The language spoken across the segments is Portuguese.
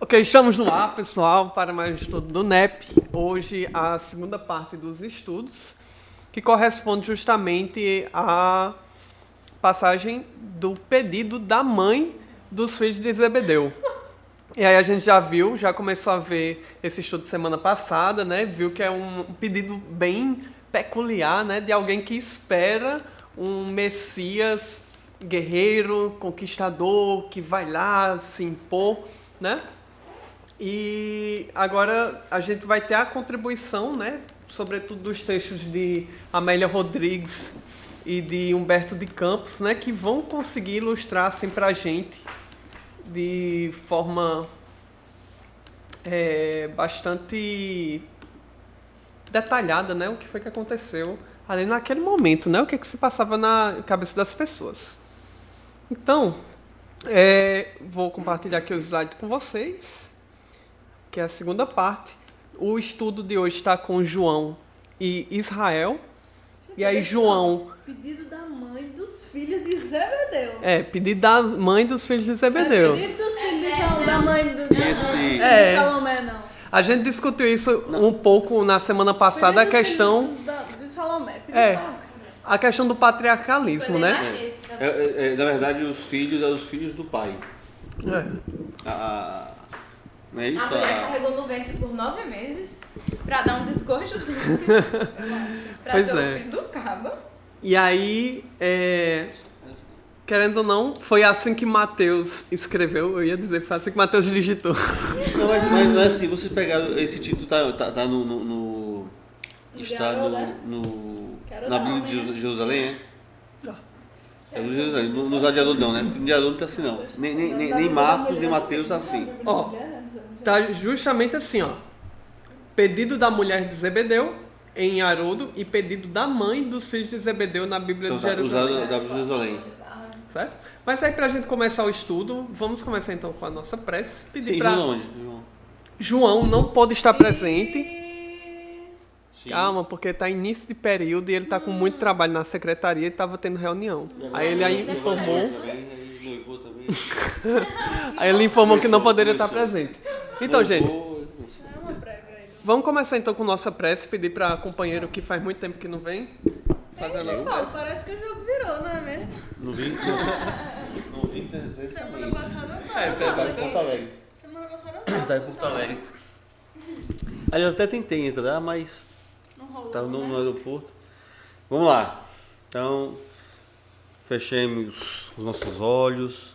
Ok, estamos no ar, pessoal, para mais um estudo do NEP. Hoje, a segunda parte dos estudos, que corresponde justamente à passagem do pedido da mãe dos filhos de Zebedeu. E aí a gente já começou a ver esse estudo semana passada, né? Viu que é um pedido bem peculiar, né? De alguém que espera um Messias guerreiro, conquistador, que vai lá se impor, né? E agora a gente vai ter a contribuição, né? Sobretudo dos textos de Amélia Rodrigues e de Humberto de Campos, né? Que vão conseguir ilustrar assim pra gente de forma bastante detalhada, né, o que foi que aconteceu ali naquele momento, né, o que se passava na cabeça das pessoas. Então, vou compartilhar aqui o slide com vocês, que é a segunda parte. O estudo de hoje está com João e Israel. E aí João... Pedido da mãe dos filhos de Zebedeu. Pedido da mãe dos filhos de Zebedeu. Pedido dos filhos de Salomé. Da mãe de Salomé, não. A gente discutiu isso um pouco na semana passada, a questão... De Salomé. A questão do patriarcalismo, né? Na verdade, os filhos são os filhos do pai. Não é isso? A mulher carregou no ventre por 9 meses pra dar um desgosto desse. Pra ter o filho do cabo. E aí, querendo ou não, foi assim que Mateus escreveu. Eu ia dizer, foi assim que Mateus digitou. Não, mas assim, vocês pegaram esse título, tá na Bíblia de Jerusalém, é do Jerusalém, no de Haroldo não, né? No de Haroldo não tá assim não. Nem Marcos, nem Mateus tá assim. Ó, tá justamente assim, ó. Pedido da mulher de Zebedeu em Haroldo e pedido da mãe dos filhos de Zebedeu na Bíblia de Jerusalém. Da Bíblia de Jerusalém. Certo? Mas aí pra gente começar o estudo, vamos começar então com a nossa prece. Pedir pra... João não pôde estar presente. Sim. Calma, porque está início de período e ele está com muito trabalho na secretaria e estava tendo reunião. Aí ele informou. Aí ele informou que não poderia estar presente. Então, gente, vamos começar então com nossa prece. Pedir para companheiro que faz muito tempo que não vem fazer a nossa prece. Parece que o jogo virou, não é mesmo? Não vi? Não vi. Semana passada não. Tá em Porto Alegre. Semana passada não. Tá em Porto Alegre. Aí eu até tentei entrar, mas estava no aeroporto. Vamos lá. Então, fechemos os nossos olhos.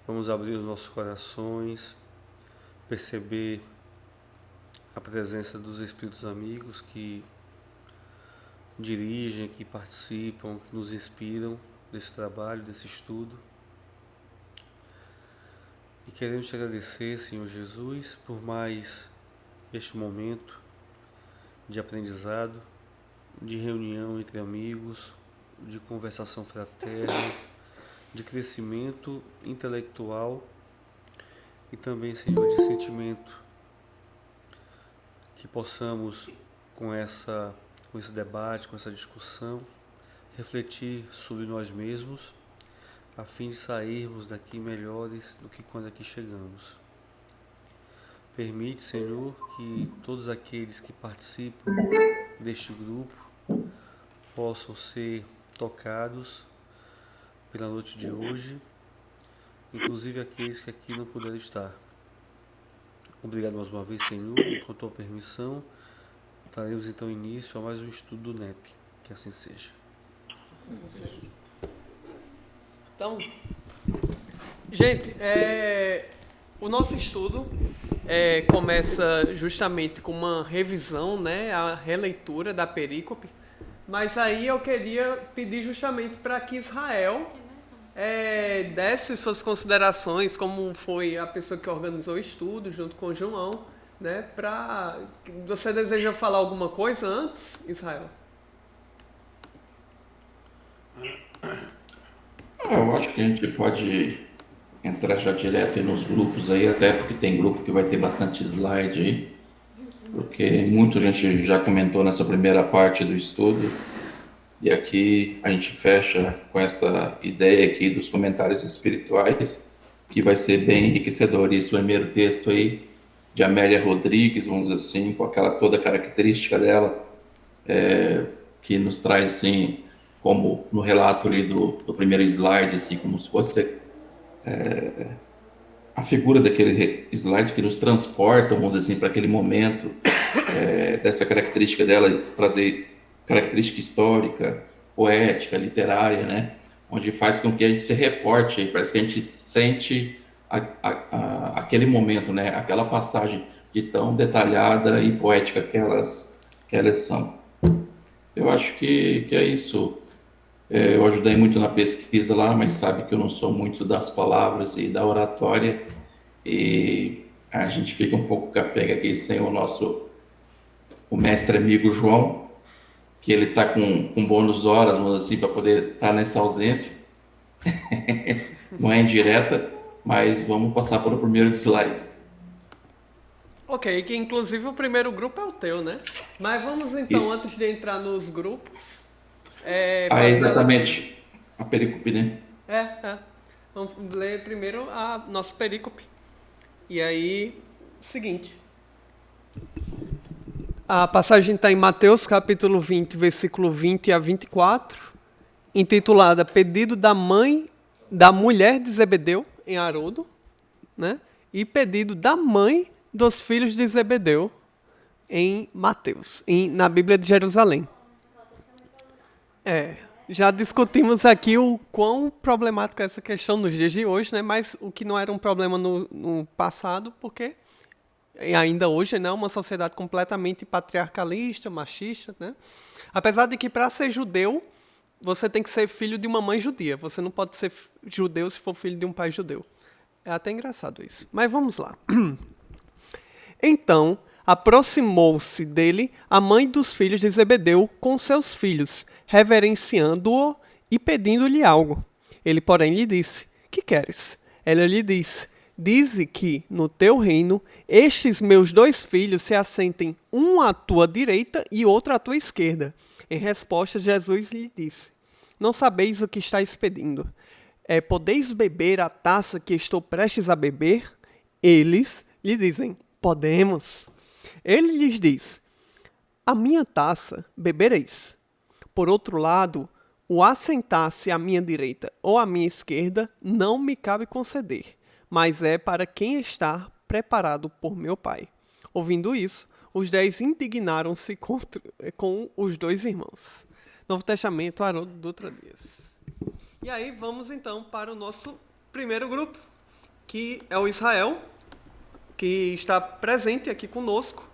Vamos abrir os nossos corações, perceber a presença dos espíritos amigos que dirigem, que participam, que nos inspiram desse trabalho, desse estudo. E queremos te agradecer, Senhor Jesus, por mais este momento de aprendizado, de reunião entre amigos, de conversação fraterna, de crescimento intelectual e também, Senhor, de sentimento, que possamos com esse debate, com essa discussão, refletir sobre nós mesmos, a fim de sairmos daqui melhores do que quando aqui chegamos. Permite, Senhor, que todos aqueles que participam deste grupo possam ser tocados pela noite de hoje, inclusive aqueles que aqui não puderam estar. Obrigado mais uma vez, Senhor, e com a tua permissão, daremos então início a mais um estudo do NEP. Que assim seja. Então, gente, o nosso estudo começa justamente com uma revisão, né, a releitura da perícope, mas aí eu queria pedir justamente para que Israel desse suas considerações, como foi a pessoa que organizou o estudo junto com o João, né, você deseja falar alguma coisa antes, Israel? Eu acho que a gente pode entrar já direto aí nos grupos aí, até porque tem grupo que vai ter bastante slide aí, porque muita gente já comentou nessa primeira parte do estudo, e aqui a gente fecha com essa ideia aqui dos comentários espirituais, que vai ser bem enriquecedor. E esse primeiro texto aí, de Amélia Rodrigues, vamos dizer assim, com aquela toda característica dela, que nos traz, assim, como no relato ali do primeiro slide, assim, como se fosse a figura daquele slide que nos transporta, vamos dizer assim, para aquele momento, dessa característica dela, de trazer característica histórica, poética, literária, né? Onde faz com que a gente se reporte, parece que a gente sente aquele momento, né? Aquela passagem de tão detalhada e poética que elas são. Eu acho que é isso. Eu ajudei muito na pesquisa lá, mas sabe que eu não sou muito das palavras e da oratória, e a gente fica um pouco capenga aqui sem o mestre amigo João, que ele está com bônus horas, vamos assim, para poder estar nessa ausência. Não é indireta, mas vamos passar para o primeiro de slides. Ok, que inclusive o primeiro grupo é o teu, né? Mas vamos então, antes de entrar nos grupos... exatamente. A perícope, né? Vamos ler primeiro a nossa perícope. E aí, seguinte. A passagem está em Mateus, capítulo 20, versículo 20 a 24, intitulada Pedido da mulher de Zebedeu, em Haroldo, né? E pedido da mãe dos filhos de Zebedeu, em Mateus, na Bíblia de Jerusalém. Já discutimos aqui o quão problemática é essa questão nos dias de hoje, né? Mas o que não era um problema no passado, porque ainda hoje, né, uma sociedade completamente patriarcalista, machista, né? Apesar de que para ser judeu, você tem que ser filho de uma mãe judia. Você não pode ser judeu se for filho de um pai judeu. É até engraçado isso. Mas vamos lá. Então, aproximou-se dele a mãe dos filhos de Zebedeu com seus filhos, reverenciando-o e pedindo-lhe algo. Ele, porém, lhe disse: Que queres? Ela lhe disse: Dize que, no teu reino, estes meus 2 filhos se assentem, um à tua direita e outro à tua esquerda. Em resposta, Jesus lhe disse: Não sabeis o que estáis pedindo. Podeis beber a taça que estou prestes a beber? Eles lhe dizem: Podemos. Ele lhes diz: A minha taça bebereis. Por outro lado, o assentar-se à minha direita ou à minha esquerda não me cabe conceder, mas é para quem está preparado por meu Pai. Ouvindo isso, os 10 indignaram-se com os 2 irmãos. Novo Testamento, Haroldo Dutra Dias. E aí vamos então para o nosso primeiro grupo, que é o Israel, que está presente aqui conosco,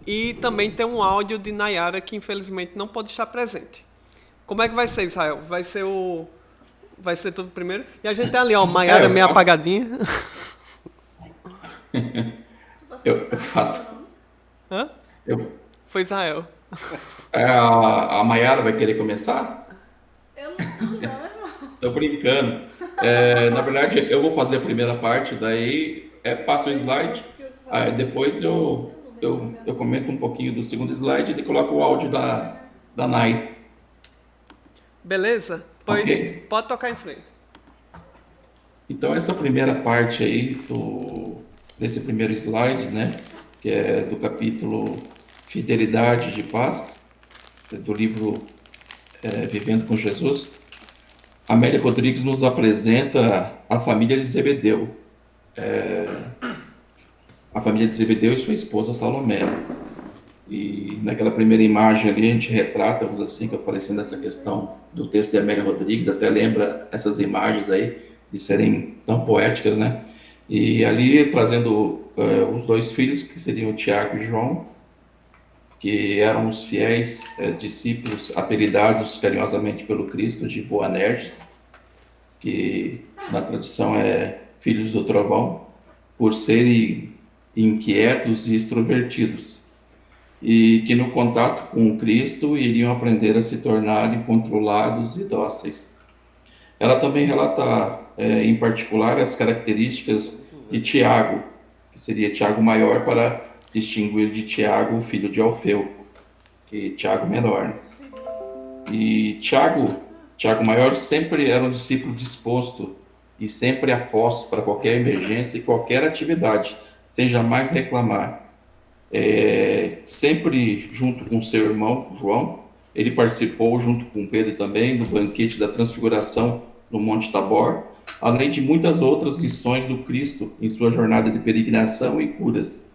e também tem um áudio de Nayara, que infelizmente não pode estar presente. Como é que vai ser, Israel? Vai ser tudo primeiro? E a gente tem ali, ó, Nayara meio apagadinha. Eu faço. Hã? Foi Israel. A Mayara vai querer começar? Eu não tô não, irmão. Tô brincando. Na verdade, eu vou fazer a primeira parte, daí passo o slide, aí depois eu comento um pouquinho do segundo slide e coloco o áudio da Nay. Beleza? Pois Okay. Pode tocar em frente. Então, essa primeira parte aí desse primeiro slide, né, que é do capítulo Fidelidade de Paz, do livro Vivendo com Jesus, Amélia Rodrigues nos apresenta a família de Zebedeu. A família de Zebedeu e sua esposa Salomé. E naquela primeira imagem ali a gente retrata, assim, que eu falei assim, dessa questão do texto de Amélia Rodrigues, até lembra essas imagens aí de serem tão poéticas, né? E ali trazendo os 2 filhos, que seriam Tiago e João, que eram os fiéis discípulos apelidados carinhosamente pelo Cristo de Boanerges, que na tradução é filhos do trovão, por serem inquietos e extrovertidos, e que no contato com o Cristo iriam aprender a se tornarem controlados e dóceis. Ela também relata, em particular, as características de Tiago, que seria Tiago maior para distinguir de Tiago, filho de Alfeu, que Tiago menor. Né? E Tiago maior sempre era um discípulo disposto e sempre a postos para qualquer emergência e qualquer atividade, sem jamais reclamar. Sempre junto com seu irmão João, ele participou junto com Pedro também do banquete da transfiguração no Monte Tabor, além de muitas outras lições do Cristo em sua jornada de peregrinação e curas,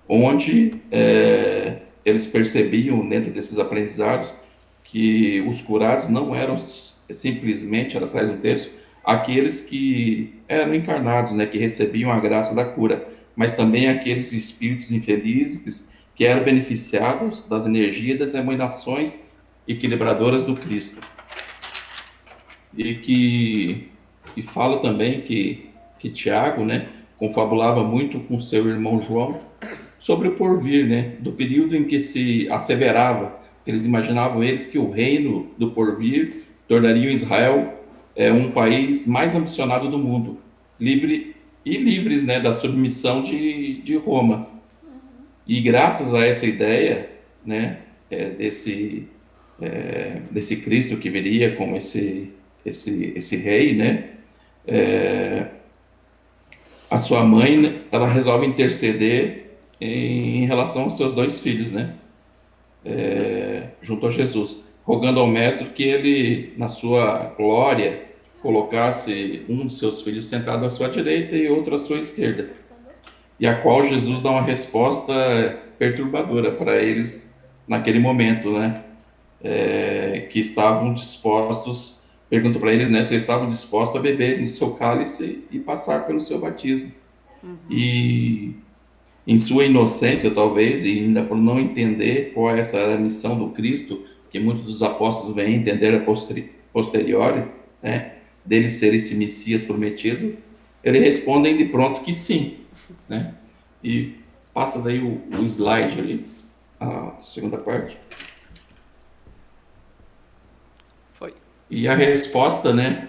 onde eles percebiam dentro desses aprendizados que os curados não eram simplesmente, ela traz um texto, aqueles que eram encarnados, né, que recebiam a graça da cura, mas também aqueles espíritos infelizes que eram beneficiados das energias das emanações equilibradoras do Cristo. E fala também que Tiago, né, confabulava muito com seu irmão João sobre o porvir, né, do período em que se asseverava, eles imaginavam que o reino do porvir tornaria Israel um país mais ambicionado do mundo, livres, né, da submissão de Roma. E graças a essa ideia, né, desse Cristo que viria como esse rei, né, a sua mãe, né, ela resolve interceder em relação aos seus 2 filhos, né, junto a Jesus, rogando ao mestre que ele, na sua glória, colocasse um dos seus filhos sentado à sua direita e outro à sua esquerda, e a qual Jesus dá uma resposta perturbadora para eles naquele momento, né, que estavam dispostos, pergunta para eles, né, se estavam dispostos a beber no seu cálice e passar pelo seu batismo. E em sua inocência, talvez, e ainda por não entender qual essa era a missão do Cristo, que muitos dos apóstolos vêm entender a posteriori, né, dele ser esse Messias prometido, eles respondem de pronto que sim, né? E passa daí o slide ali, a segunda parte. Foi. E a resposta, né,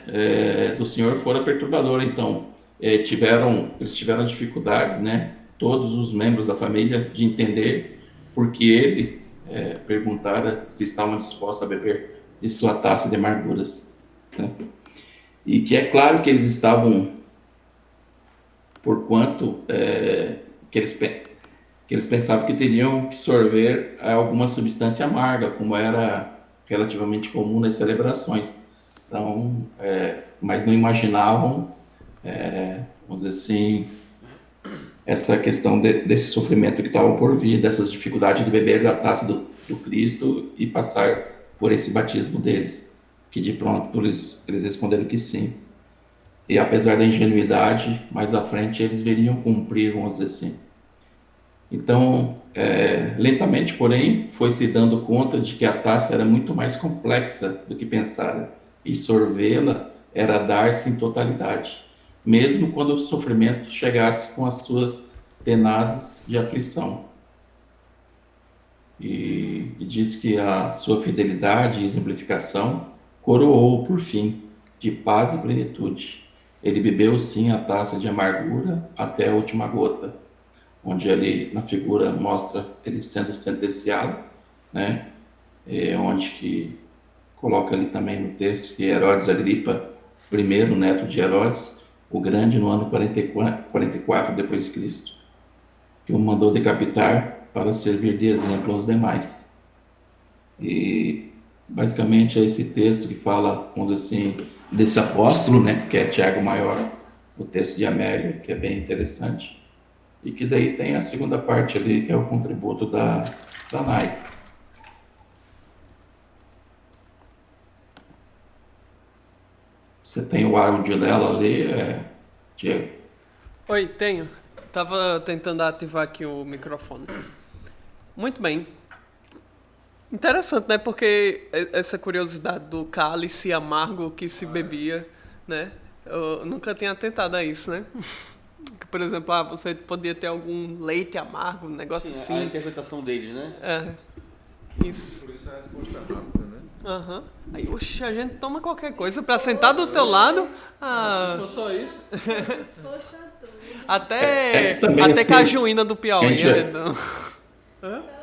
do Senhor fora perturbadora. Então, eles tiveram dificuldades, né, todos os membros da família, de entender porque ele perguntara se estavam dispostos a beber de sua taça de amarguras, né? E que é claro que eles estavam, porquanto que eles pensavam que teriam que sorver alguma substância amarga, como era relativamente comum nas celebrações. Então, mas não imaginavam, vamos dizer assim, essa questão desse sofrimento que estava por vir, dessas dificuldades de beber da taça do Cristo e passar por esse batismo deles, que de pronto eles responderam que sim. E apesar da ingenuidade, mais à frente eles veriam cumprir, vamos dizer assim. Então, lentamente, porém, foi se dando conta de que a taça era muito mais complexa do que pensara, e sorvê-la era dar-se em totalidade, mesmo quando o sofrimento chegasse com as suas tenazes de aflição. E diz que a sua fidelidade e exemplificação coroou, por fim, de paz e plenitude. Ele bebeu, sim, a taça de amargura até a última gota, onde ali na figura mostra ele sendo sentenciado, né? Onde que coloca ali também no texto que Herodes Agripa I, neto de Herodes, o Grande, no ano 44 depois de Cristo, que o mandou decapitar para servir de exemplo aos demais. E basicamente é esse texto que fala, vamos dizer assim, desse apóstolo, né, que é Tiago Maior, o texto de Amélia, que é bem interessante, e que daí tem a segunda parte ali, que é o contributo da Nai. Você tem o áudio dela ali, Diego? Oi, tenho. Tava tentando ativar aqui o microfone. Muito bem. Interessante, né? Porque essa curiosidade do cálice amargo que se bebia, né? Eu nunca tinha atentado a isso, né? Por exemplo, você podia ter algum leite amargo, um negócio assim. A interpretação deles, né? Isso. Por isso a resposta é rápida, né? Aham. Aí, oxe, a gente toma qualquer coisa pra sentar do teu lado. Se for só isso. Até assim, cajuína do Piauí.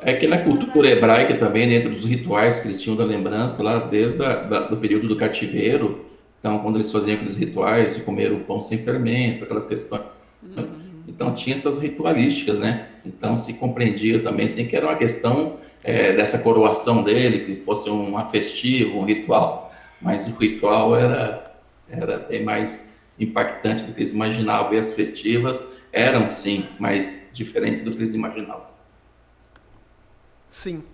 É que na cultura hebraica também, dentro dos rituais que eles tinham da lembrança, lá desde do período do cativeiro, Então, quando eles faziam aqueles rituais de comer o pão sem fermento, aquelas questões. Então, tinha essas ritualísticas, né? Então, se compreendia também, assim, que era uma questão dessa coroação dele, que fosse uma festiva, um ritual. Mas o ritual era bem mais impactante do que eles imaginavam. E as festivas eram, sim, mas diferentes do que eles imaginavam. Sim.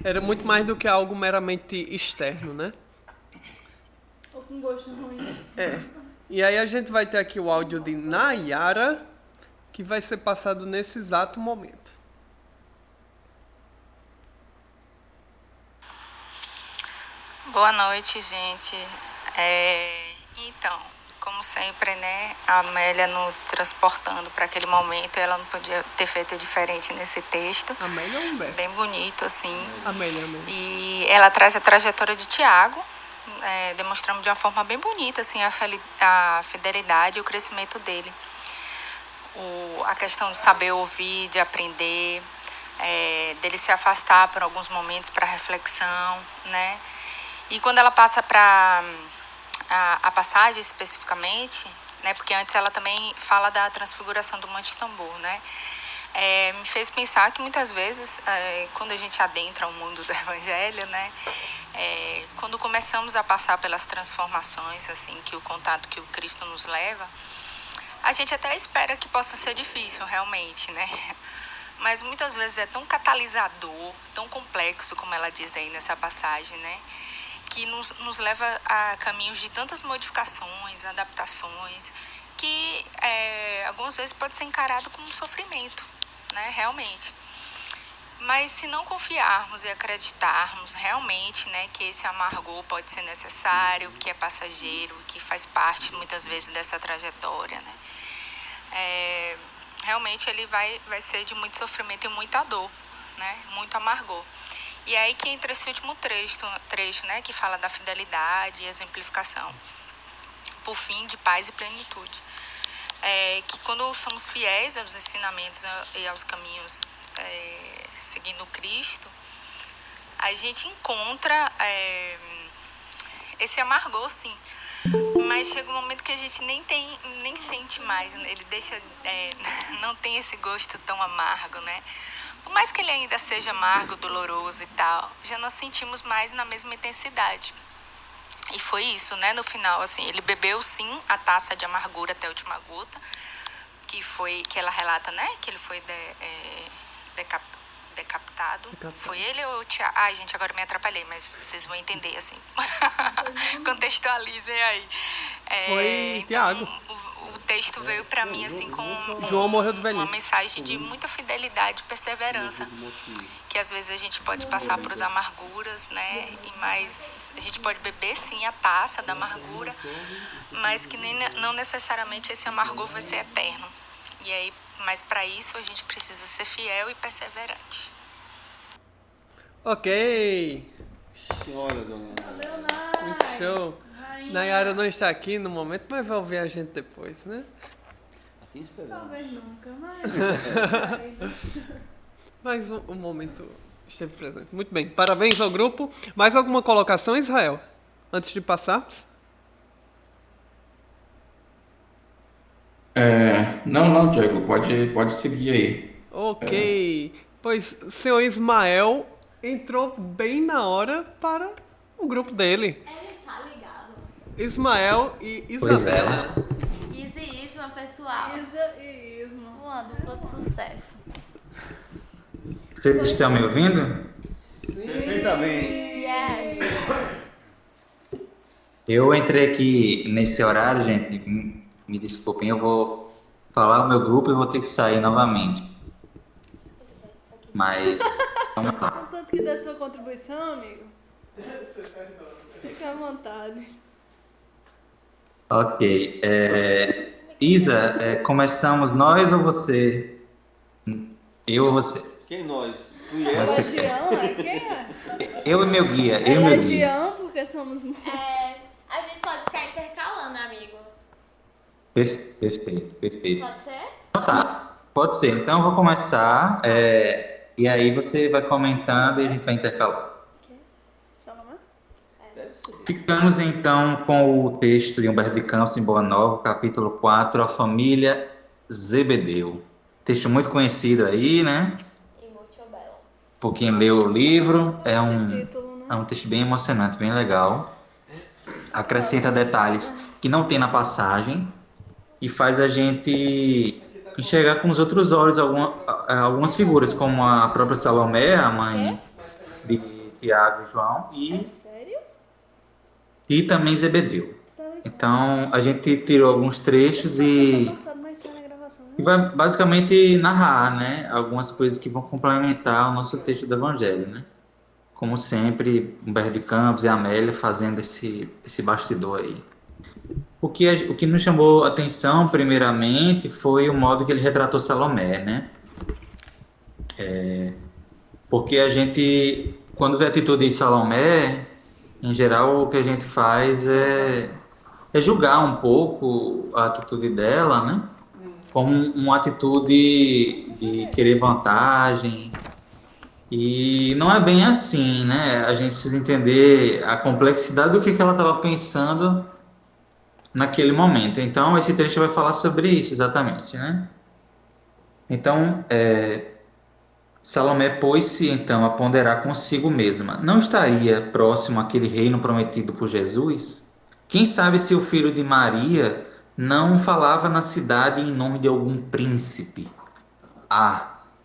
Era muito mais do que algo meramente externo, né? Ou com gosto ruim. E aí a gente vai ter aqui o áudio de Nayara, que vai ser passado nesse exato momento. Boa noite, gente. Então, como sempre, né, a Amélia nos transportando para aquele momento, ela não podia ter feito diferente nesse texto. Amélia ou Humberto? Bem bonito, assim. Amélia. E ela traz a trajetória de Tiago, demonstrando de uma forma bem bonita, assim, a fidelidade e o crescimento dele. A questão de saber ouvir, de aprender, dele se afastar por alguns momentos para reflexão, né? E quando ela passa para a passagem especificamente, né, porque antes ela também fala da transfiguração do Monte Tambor, né, me fez pensar que muitas vezes, quando a gente adentra o mundo do Evangelho, né, quando começamos a passar pelas transformações, assim, que o contato que o Cristo nos leva, a gente até espera que possa ser difícil, realmente, né, mas muitas vezes é tão catalisador, tão complexo, como ela diz aí nessa passagem, né, que nos leva a caminhos de tantas modificações, adaptações, que algumas vezes pode ser encarado como um sofrimento, né, realmente. Mas se não confiarmos e acreditarmos realmente, né, que esse amargor pode ser necessário, que é passageiro, que faz parte muitas vezes dessa trajetória, né, realmente ele vai ser de muito sofrimento e muita dor, né, muito amargor. E aí que entra esse último trecho, né, que fala da fidelidade e exemplificação, por fim, de paz e plenitude. Que quando somos fiéis aos ensinamentos e aos caminhos seguindo Cristo, a gente encontra esse amargor, sim. Mas chega um momento que a gente nem sente mais, ele deixa, não tem esse gosto tão amargo, né? Por mais que ele ainda seja amargo, doloroso e tal, já não sentimos mais na mesma intensidade. E foi isso, né, no final, assim, ele bebeu sim a taça de amargura até a última gota, que ela relata, né, que ele foi decapitado. Foi ele ou o Tiago? Ai, gente, agora me atrapalhei, mas vocês vão entender, assim. Contextualizem aí. Foi Tiago. Então, o texto veio para mim, assim, com João morreu de velhice. uma mensagem de muita fidelidade e perseverança. Que às vezes a gente pode passar por amarguras, né? Mas a gente pode beber, sim, a taça da amargura, mas que não necessariamente esse amargor vai ser eterno. E aí, mas para isso a gente precisa ser fiel e perseverante. Ok. Senhora, dona Ana. Muito show. Nayara não está aqui no momento, mas vai ouvir a gente depois, né? Assim esperamos. Talvez nunca, mas... Mas o momento esteve presente. Muito bem. Parabéns ao grupo. Mais alguma colocação, Israel? Antes de passarmos? Não, Diego, pode seguir aí. Ok. Pois o senhor Ismael entrou bem na hora para o grupo dele. Ele tá ligado. Ismael e Pois é. Isabela. Easy Isma, pessoal. Isa e Isma. Uma dupla de sucesso. Vocês estão me ouvindo? Perfeitamente. Yes. Eu entrei aqui nesse horário, gente. Me desculpem, eu vou falar o meu grupo e vou ter que sair novamente. Mas, vamos lá. Contanto que dê sua contribuição, amigo. Fique à vontade. Ok. Isa, começamos nós ou você? Eu ou você? Quem nós? Tu e ela? Você É Jean, é quem é? Eu e meu guia. Eu e Ela meu é guia. Jean, porque somos muitos. A gente pode ficar intercalando, amigo. Perfeito. Pode ser? Então tá, pode ser. Então eu vou começar. E aí você vai comentando e a gente vai intercalando. Salomé? Deve ser. Ficamos então com o texto de Humberto de Campos em Boa Nova, capítulo 4, A Família Zebedeu. Texto muito conhecido aí, né? E muito belo. Por quem leu o livro, é Título, né? um texto bem emocionante, bem legal. Acrescenta detalhes que não tem na passagem e faz a gente enxergar com os outros olhos algumas figuras, como a própria Salomé, a mãe de Tiago e João, Sério? e também Zebedeu. Então, a gente tirou alguns trechos e Cortado, mas sai na gravação, né? vai basicamente narrar, né, algumas coisas que vão complementar o nosso texto do Evangelho, né? Como sempre, Humberto de Campos e Amélia fazendo esse bastidor aí. O que nos chamou a atenção, primeiramente, foi o modo que ele retratou Salomé, né? Porque a gente, quando vê a atitude de Salomé, em geral, o que a gente faz é julgar um pouco a atitude dela, né? Como uma atitude de querer vantagem. E não é bem assim, né? A gente precisa entender a complexidade do que ela estava pensando naquele momento. Então, esse trecho vai falar sobre isso exatamente, né? Então, Salomé pôs-se então a ponderar consigo mesma. Não estaria próximo àquele reino prometido por Jesus? Quem sabe se o filho de Maria não falava na cidade em nome de algum príncipe?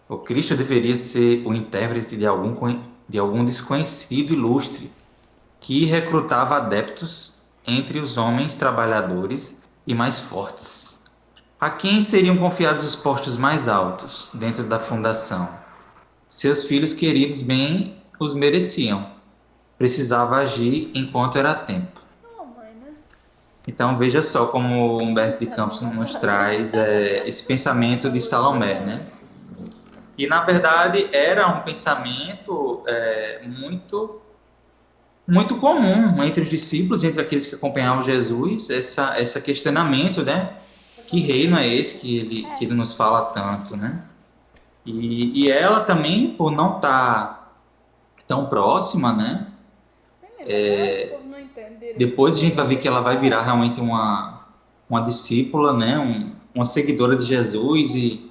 O Cristo deveria ser o intérprete de algum desconhecido ilustre que recrutava adeptos entre os homens trabalhadores e mais fortes. A quem seriam confiados os postos mais altos dentro da fundação? Seus filhos queridos bem os mereciam. Precisava agir enquanto era tempo. Então veja só como Humberto de Campos nos traz esse pensamento de Salomé, né? E na verdade era um pensamento muito comum entre os discípulos, entre aqueles que acompanhavam Jesus, esse questionamento, né? Que reino é esse que ele nos fala tanto, né? E ela também, por não estar tão próxima, né? Depois a gente vai ver que ela vai virar realmente uma discípula, né? Uma seguidora de Jesus e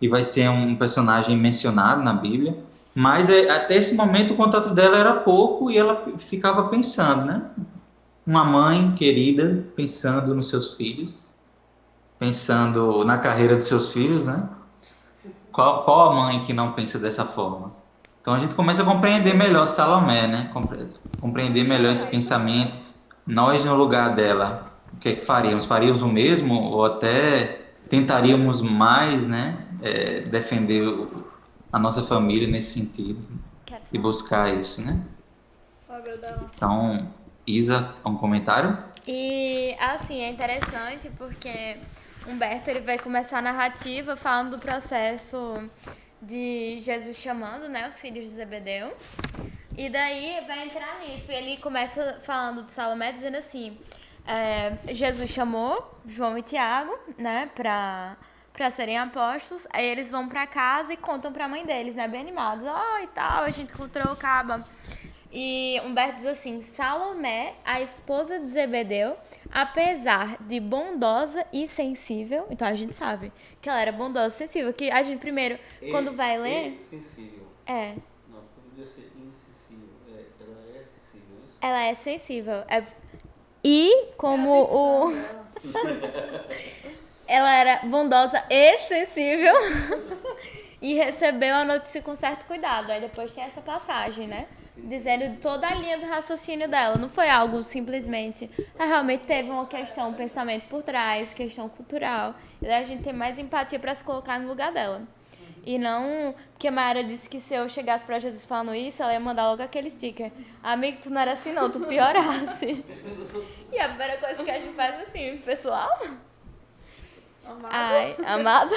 vai ser um personagem mencionado na Bíblia. Mas até esse momento o contato dela era pouco e ela ficava pensando, né? Uma mãe querida pensando nos seus filhos, pensando na carreira dos seus filhos, né? Qual a mãe que não pensa dessa forma? Então a gente começa a compreender melhor Salomé, né? Compreender melhor esse pensamento. Nós, no lugar dela, o que é que faríamos? Faríamos o mesmo ou até tentaríamos mais, né? Defender a nossa família nesse sentido e buscar isso, né? Então, Isa, um comentário? E assim, é interessante porque Humberto ele vai começar a narrativa falando do processo de Jesus chamando, né, os filhos de Zebedeu. E daí vai entrar nisso. E ele começa falando de Salomé, dizendo assim: Jesus chamou João e Tiago, né, pra serem apóstolos. Aí eles vão pra casa e contam pra mãe deles, né, bem animados. E tal, a gente encontrou o caba. E Humberto diz assim: Salomé, a esposa de Zebedeu, apesar de bondosa e sensível, então a gente sabe que ela era bondosa e sensível, que a gente primeiro, quando vai ler... Sensível. Não, poderia ser insensível. Ela é sensível, isso? Ela é sensível. E como ela era bondosa e sensível e recebeu a notícia com certo cuidado. Aí depois tem essa passagem, né? Dizendo toda a linha do raciocínio dela. Não foi algo simplesmente... realmente teve uma questão, um pensamento por trás, questão cultural. E daí a gente tem mais empatia para se colocar no lugar dela. E não... Porque a Mayara disse que se eu chegasse pra Jesus falando isso, ela ia mandar logo aquele sticker: amigo, tu não era assim não, tu piorasse. E a primeira coisa que a gente faz assim: pessoal... Amado.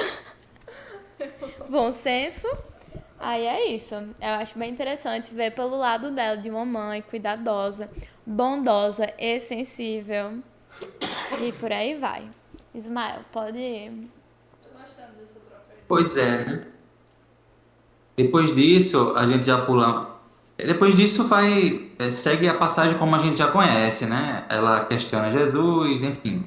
Bom senso. Aí é isso. Eu acho bem interessante ver pelo lado dela, de uma mãe cuidadosa, bondosa e sensível. E por aí vai. Ismael, pode ir. Tô gostando dessa troca aí. Pois é, né? Depois disso, a gente já pula Depois disso segue a passagem como a gente já conhece, né? Ela questiona Jesus, enfim.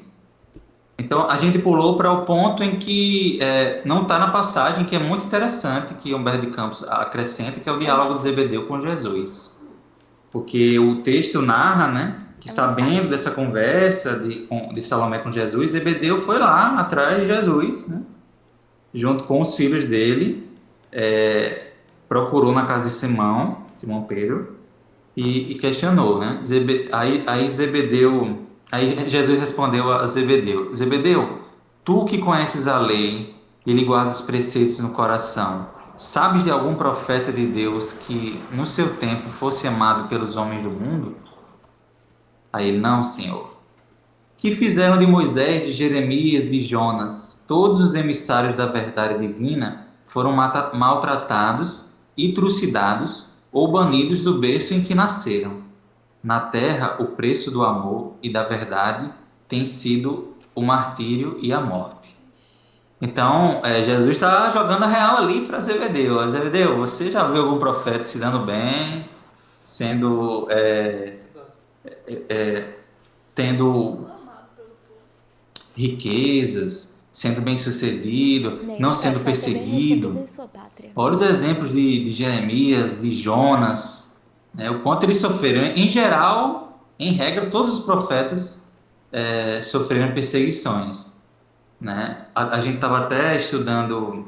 Então a gente pulou para o ponto em que não está na passagem, que é muito interessante, que Humberto de Campos acrescenta, que é o diálogo de Zebedeu com Jesus. Porque o texto narra, né, que sabendo dessa conversa de Salomé com Jesus, Zebedeu foi lá atrás de Jesus, né, junto com os filhos dele, procurou na casa de Simão Pedro, e questionou, né? Aí Jesus respondeu a Zebedeu: Zebedeu, tu que conheces a lei e lhe guardas os preceitos no coração, sabes de algum profeta de Deus que no seu tempo fosse amado pelos homens do mundo? Aí ele: não, Senhor. Que fizeram de Moisés, de Jeremias, de Jonas? Todos os emissários da verdade divina foram maltratados e trucidados ou banidos do berço em que nasceram. Na terra, o preço do amor e da verdade tem sido o martírio e a morte. Então, Jesus está jogando a real ali para Zebedeu. Zebedeu, você já viu algum profeta se dando bem, tendo riquezas, sendo bem-sucedido, não sendo perseguido? Olha os exemplos de Jeremias, de Jonas, né, o quanto eles sofreram. Em geral, em regra, todos os profetas sofreram perseguições, né? A gente estava até estudando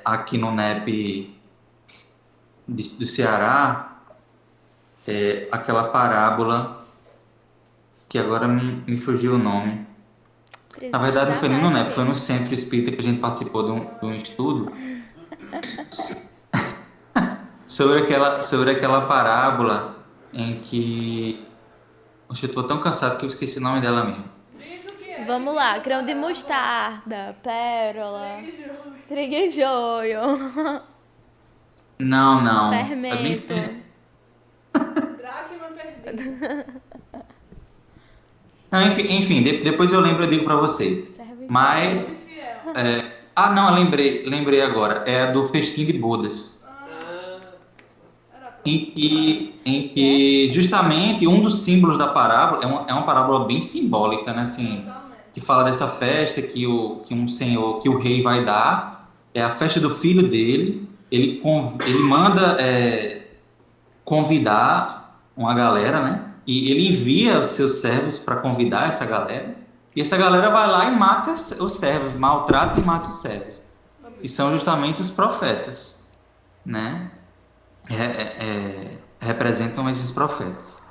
aqui no NEP do Ceará, aquela parábola que agora me fugiu o nome. Na verdade, não foi nem no NEP, foi no Centro Espírita que a gente participou de um estudo sobre aquela parábola em que... Poxa, eu estou tão cansado que eu esqueci o nome dela mesmo. Vamos lá, grão de mostarda, pérola, trigo e joio. Não. Fermento. Dracma perdida. Não, enfim, depois eu lembro e digo para vocês. Mas... não, lembrei agora. É a do Festim de Bodas. Em que justamente um dos símbolos da parábola é uma parábola bem simbólica, né? Assim, que fala dessa festa que o rei vai dar. É a festa do filho dele. Ele manda convidar uma galera, né? E ele envia os seus servos para convidar essa galera. E essa galera vai lá e mata os servos, maltrata e mata os servos. E são justamente os profetas, né? Representam esses profetas.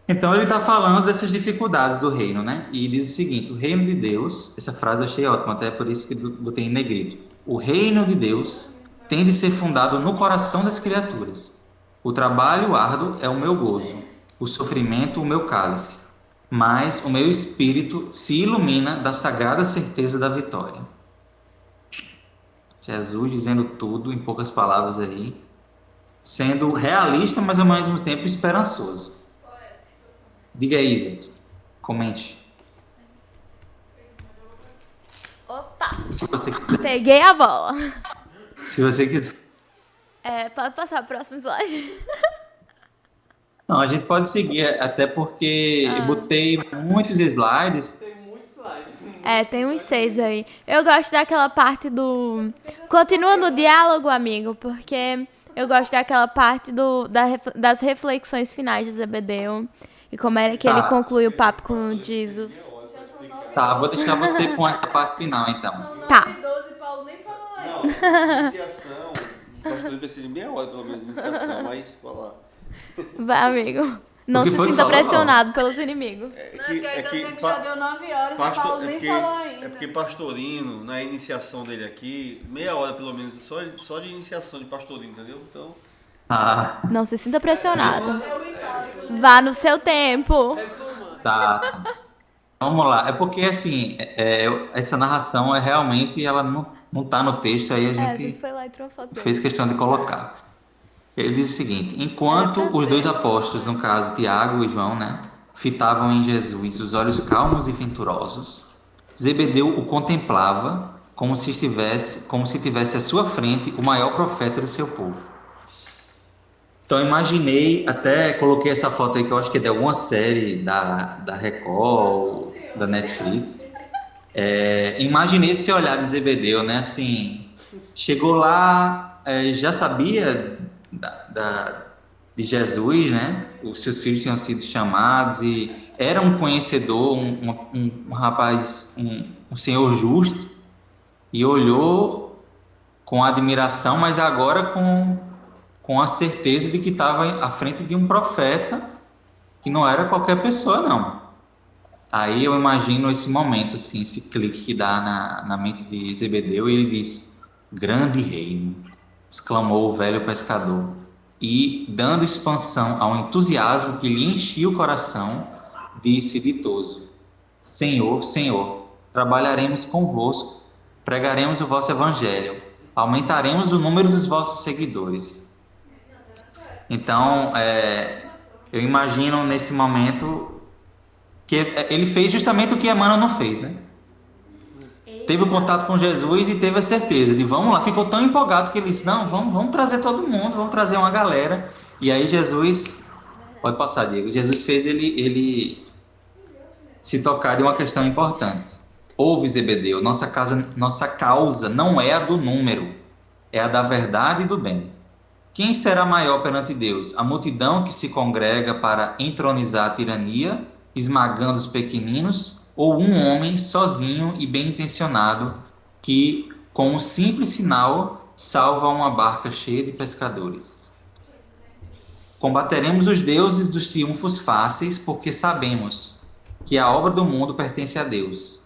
Então ele está falando dessas dificuldades do reino, né? E diz o seguinte: o reino de Deus, essa frase eu achei ótima, até por isso que botei em negrito. O reino de Deus tem de ser fundado no coração das criaturas. O trabalho árduo é o meu gozo, o sofrimento o meu cálice, mas o meu espírito se ilumina da sagrada certeza da vitória. Jesus dizendo tudo em poucas palavras aí, sendo realista, mas ao mesmo tempo esperançoso. Diga aí, Zé. Comente. Opa! Se você quiser. Peguei a bola. Se você quiser. Pode passar o próximo slide. Não, a gente pode seguir, até porque eu botei muitos slides. Tem muitos slides. Tem uns 6 aí. Eu gosto daquela parte do... Continua no diálogo, amigo, porque eu gosto daquela parte das reflexões finais de Zebedeu. E como é que ele conclui o papo com Jesus. Tá, vou deixar você com essa parte final, então. Tá. 12, Paulo nem falou ainda. Não, iniciação. Acho que precisa de meia hora pelo menos de iniciação, mas vamos lá. Vai, amigo. Não se sinta pressionado pelos inimigos. Não, porque aí tá dizendo que já deu 9 horas e Paulo nem falou ainda. É porque Pastorino, na iniciação dele aqui, meia hora pelo menos, só de iniciação de Pastorino, entendeu? Então... Não se sinta pressionado. Vá no seu tempo. Tá. Vamos lá. É porque, assim, essa narração realmente, ela não tá no texto, aí a gente foi lá e tirou foto fez questão de colocar. Ele diz o seguinte: enquanto os dois apóstolos, no caso Tiago e João, né, fitavam em Jesus os olhos calmos e venturosos, Zebedeu o contemplava como se tivesse à sua frente o maior profeta do seu povo. Então imaginei, até coloquei essa foto aí que eu acho que é de alguma série da Record, da Netflix. Imaginei esse olhar de Zebedeu, né? Assim, chegou lá, já sabia de Jesus, né? Os seus filhos tinham sido chamados e era um conhecedor, um rapaz, um senhor justo, e olhou com admiração, mas agora com a certeza de que estava à frente de um profeta, que não era qualquer pessoa, não. Aí eu imagino esse momento, assim, esse clique que dá na mente de Zebedeu, e ele diz: grande reino, exclamou o velho pescador, e, dando expansão ao entusiasmo que lhe enchia o coração, disse ditoso: Senhor, Senhor, trabalharemos convosco, pregaremos o vosso evangelho, aumentaremos o número dos vossos seguidores. Então, eu imagino nesse momento que ele fez justamente o que Emmanuel não fez, né? Teve o contato com Jesus e teve a certeza de vamos lá. Ficou tão empolgado que ele disse: não, vamos trazer todo mundo, vamos trazer uma galera. E aí Jesus, pode passar, Diego. Jesus fez ele se tocar de uma questão importante. Ouve, Zebedeu, nossa causa não é a do número, é a da verdade e do bem. Quem será maior perante Deus? A multidão que se congrega para entronizar a tirania, esmagando os pequeninos, ou um homem sozinho e bem intencionado que, com um simples sinal, salva uma barca cheia de pescadores? Combateremos os deuses dos triunfos fáceis, porque sabemos que a obra do mundo pertence a Deus,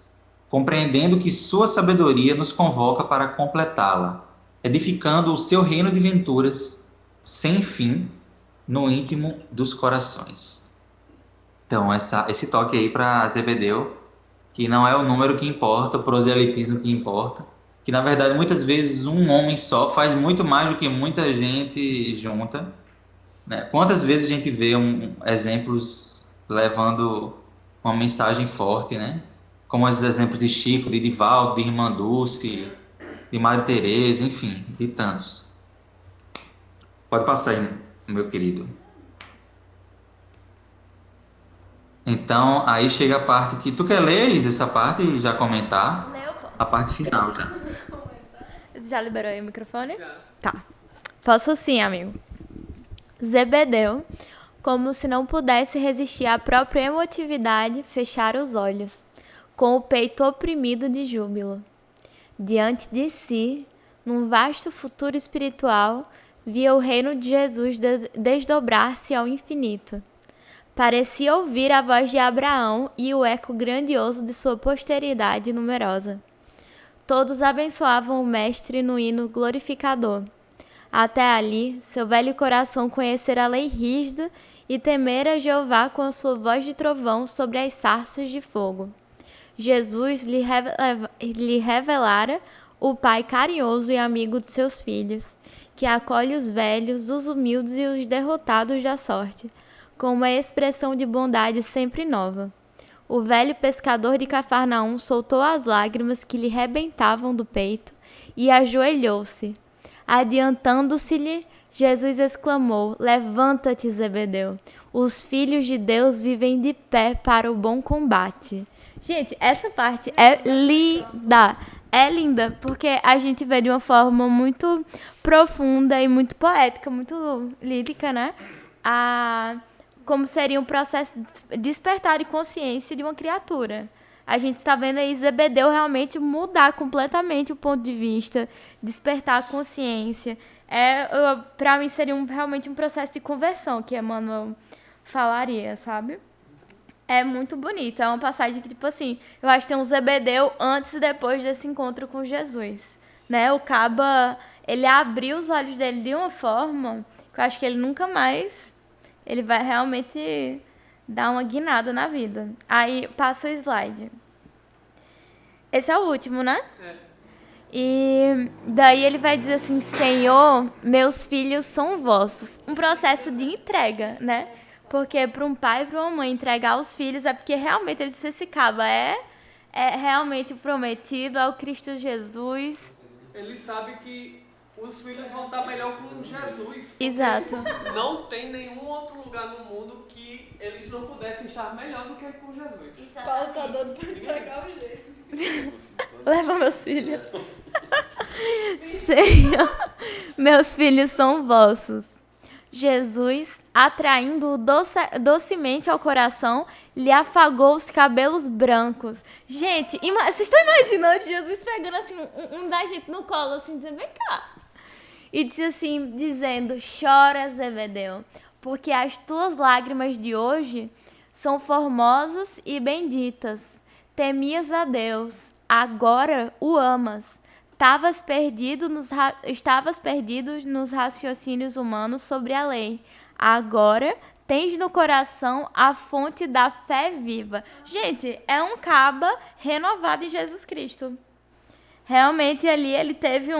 compreendendo que sua sabedoria nos convoca para completá-la, edificando o seu reino de venturas sem fim no íntimo dos corações. Então, esse toque aí para Zebedeu, que não é o número que importa, o proselitismo que importa, que na verdade muitas vezes um homem só faz muito mais do que muita gente junta, né? Quantas vezes a gente vê exemplos levando uma mensagem forte, né? Como os exemplos de Chico, de Divaldo, de Irmã Dulce, de Madre Teresa, enfim, de tantos. Pode passar aí, meu querido. Então, aí chega a parte que... Tu quer ler, Isa, essa parte e já comentar? Leu, posso. A parte final já. Já liberou aí o microfone? Já. Tá. Posso sim, amigo. Zebedeu, como se não pudesse resistir à própria emotividade, fechara os olhos, com o peito oprimido de júbilo. Diante de si, num vasto futuro espiritual, via o reino de Jesus desdobrar-se ao infinito. Parecia ouvir a voz de Abraão e o eco grandioso de sua posteridade numerosa. Todos abençoavam o Mestre no hino glorificador. Até ali, seu velho coração conhecera a lei rígida e temera Jeová com a sua voz de trovão sobre as sarças de fogo. Jesus lhe revelara o Pai carinhoso e amigo de seus filhos, que acolhe os velhos, os humildes e os derrotados da sorte, com uma expressão de bondade sempre nova. O velho pescador de Cafarnaum soltou as lágrimas que lhe rebentavam do peito e ajoelhou-se. Adiantando-se-lhe, Jesus exclamou: levanta-te, Zebedeu. Os filhos de Deus vivem de pé para o bom combate. Gente, essa parte é linda. É linda, porque a gente vê de uma forma muito profunda e muito poética, muito lírica, né? Como seria um processo de despertar de consciência de uma criatura. A gente está vendo aí Zebedeu realmente mudar completamente o ponto de vista, despertar a consciência. Para mim seria realmente um processo de conversão que Emmanuel falaria, sabe? É muito bonito. É uma passagem que, tipo assim, eu acho que tem um Zebedeu antes e depois desse encontro com Jesus, né? O Caba, ele abriu os olhos dele de uma forma que eu acho que ele nunca mais... Ele vai realmente dar uma guinada na vida. Aí, passa o slide. Esse é o último, né? É. E daí ele vai dizer assim: Senhor, meus filhos são vossos. Um processo de entrega, né? Porque para um pai e para uma mãe entregar os filhos é porque realmente ele se Caba é realmente prometido ao Cristo Jesus. Ele sabe que os filhos vão estar melhor com Jesus. Exato. Não tem nenhum outro lugar no mundo que eles não pudessem estar melhor do que com Jesus. Paulo tá doido pra entregar o jeito. Leva meus filhos. Senhor, meus filhos são vossos. Jesus, atraindo-o docemente ao coração, lhe afagou os cabelos brancos. Gente, vocês estão imaginando Jesus pegando assim um da gente no colo, assim, dizendo, vem cá. E disse assim, dizendo, chora, Zebedeu, porque as tuas lágrimas de hoje são formosas e benditas. Temias a Deus, agora o amas. Estavas perdido nos raciocínios humanos sobre a lei. Agora tens no coração a fonte da fé viva. Gente, é um caba renovado em Jesus Cristo. Realmente ali ele teve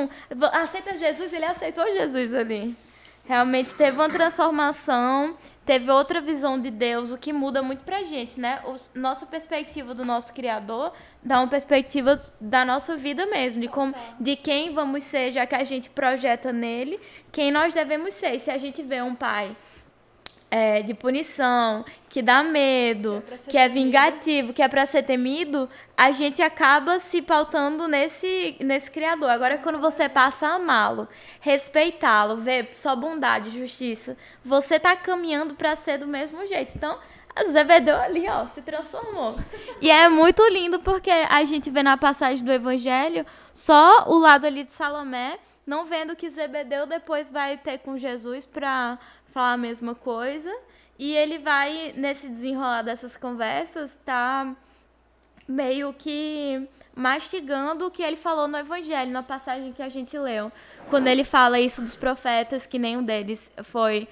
aceita Jesus, ele aceitou Jesus ali. Realmente teve uma transformação, teve outra visão de Deus, o que muda muito pra gente, né? Nossa perspectiva do nosso Criador dá uma perspectiva da nossa vida mesmo, de quem vamos ser, já que a gente projeta nele, quem nós devemos ser. E se a gente vê um pai de punição, que dá medo, que é vingativo, que é para ser temido, a gente acaba se pautando nesse Criador. Agora, quando você passa a amá-lo, respeitá-lo, ver só bondade, justiça, você está caminhando para ser do mesmo jeito. Então, a Zebedeu ali, ó, se transformou. E é muito lindo porque a gente vê na passagem do Evangelho só o lado ali de Salomé, não vendo que Zebedeu depois vai ter com Jesus para falar a mesma coisa. E ele vai, nesse desenrolar dessas conversas, tá meio que mastigando o que ele falou no Evangelho, na passagem que a gente leu. Quando ele fala isso dos profetas, que nenhum deles foi